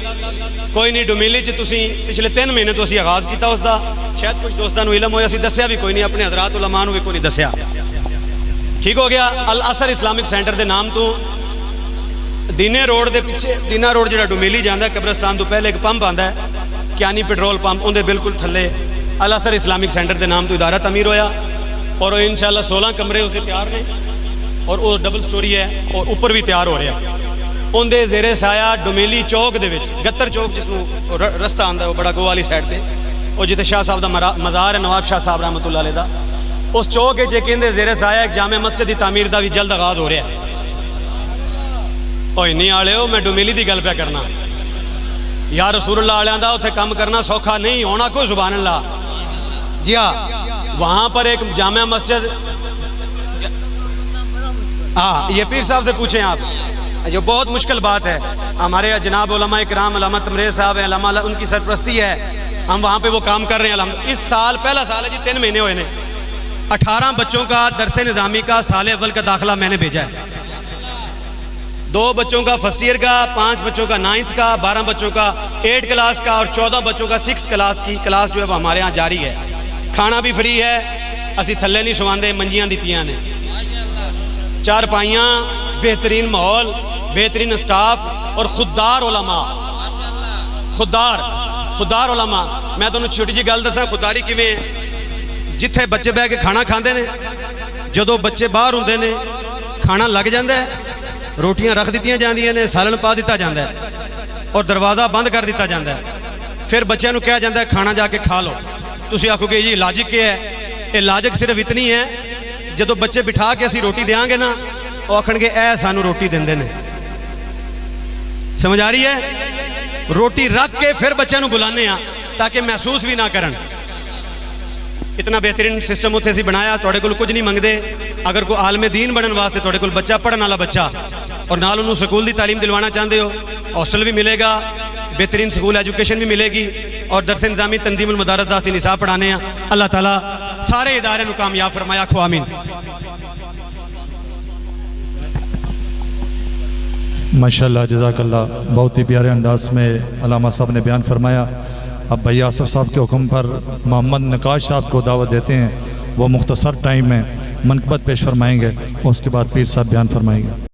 کوئی نہیں ڈومیلی چ تسی پچھلے 3 مہینے تو اسی آغاز کیتا اس دا شاید کچھ دوستان علم ہویا اسی دسیا بھی کوئی نہیں اپنے حضرات علماء نو بھی کوئی نہیں دسیا ٹھیک ہو گیا الاثر اسلامک سینٹر دے نام تو دینے روڈ دے پیچھے دینا روڈ جڑا ڈومیلی جاندا ہے قبرستان تو پہلے ایک پمپ آندا ہے کیانی پیٹرول پمپ اون دے بالکل تھلے الاثر اسلامک سینٹر دے نام تو ادارہ تعمیر ہویا اور انشاءاللہ 16 کمرے اس دے تیار نے اور وہ ڈبل سٹوری ہے اور اوپر بھی تیار ہو رہا ہے ان دے زیر سایہ ڈومیلی چوک دے وچ گتر چوک جس نو رستہ آندا ہے وہ بڑا گو والی سائڈ تے اور جتے شاہ صاحب دا مزار ہے نواب شاہ صاحب رحمۃ اللہ علیہ دا اس چوک وچ کہندے زیر سایہ ایک جامع مسجد دی تعمیر دا بھی جلد آغاز ہو رہا ہے اوئے نہیں آلے ہو میں ڈومیلی دی گل پہ کرنا یا رسول اللہ علیہ دا اتنے کام کرنا سوکھا نہیں ہونا کو سبحان اللہ. جی ہاں وہاں پر ایک جامع مسجد یہ پیر صاحب سے پوچھیں آپ, یہ بہت مشکل بات ہے. ہمارے جناب علماء اکرام علامہ تمریز صاحب ہیں, علامہ ان کی سرپرستی ہے, ہم وہاں پہ وہ کام کر رہے ہیں الحمدللہ. اس سال پہلا سال ہے جی, 3 مہینے ہوئے ہیں, 18 بچوں کا درس نظامی کا سال اول کا داخلہ میں نے بھیجا ہے. 2 بچوں کا فرسٹ ایئر کا, 5 بچوں کا 9th کا, 12 بچوں کا 8 کلاس کا اور 14 بچوں کا 6 کلاس کی کلاس جو ہے وہ ہمارے ہاں جاری ہے. کھانا بھی فری ہے, اسی تھلے نہیں سواندے, منجیاں دیتیاں نے, 4 پائیاں, بہترین ماحول, بہترین سٹاف اور خوددار علماء. خوددار علماء. میں تمہیں چھوٹی جی گل دساں خودداری کیویں, جتھے بچے بہ کے کھانا کھاندے نے, جدوں بچے باہر ہوندے نے کھانا لگ جاندا ہے, روٹیاں رکھ دیتیاں جاندیاں نے, سالن پا دیتا جاندا ہے اور دروازہ بند کر دیتا جاندا ہے. پھر بچیاں نوں کہا جاندا ہے کھانا جا کے کھا لو. تسی آکھو گے یہ لاجک کیا ہے؟ یہ لاجک صرف اتنی ہے, جدوں بچے بٹھا کے اسی روٹی دیاں گے نا, وہ آکھن گے اے سانو روٹی دیندے نے. سمجھ آ رہی ہے؟ روٹی رکھ کے پھر بچوں نوں بلانے ہیں تاکہ محسوس بھی نہ کرن. اتنا بہترین سسٹم اتنے اسی بنایا, تھوڑے کول کچھ نہیں منگدے. اگر کوئی عالم دین بنن واسطے تھوڑے کول بچہ پڑھن والا بچہ اور نال انہوں سکول دی تعلیم دلوانا چاہتے ہو, ہاسٹل بھی ملے گا, بہترین سکول ایجوکیشن بھی ملے گی, اور درس نظامی تنظیم المدارس دا سی نصاب پڑھانے ہیں. اللہ تعالیٰ سارے ادارے نو کامیاب فرمایا, کھو آمین. ماشاءاللہ جزاک اللہ, بہت ہی پیارے انداز میں علامہ صاحب نے بیان فرمایا. اب بھائی آصف صاحب کے حکم پر محمد نقاش صاحب کو دعوت دیتے ہیں, وہ مختصر ٹائم میں منقبت پیش فرمائیں گے, اس کے بعد پیر صاحب بیان فرمائیں گے.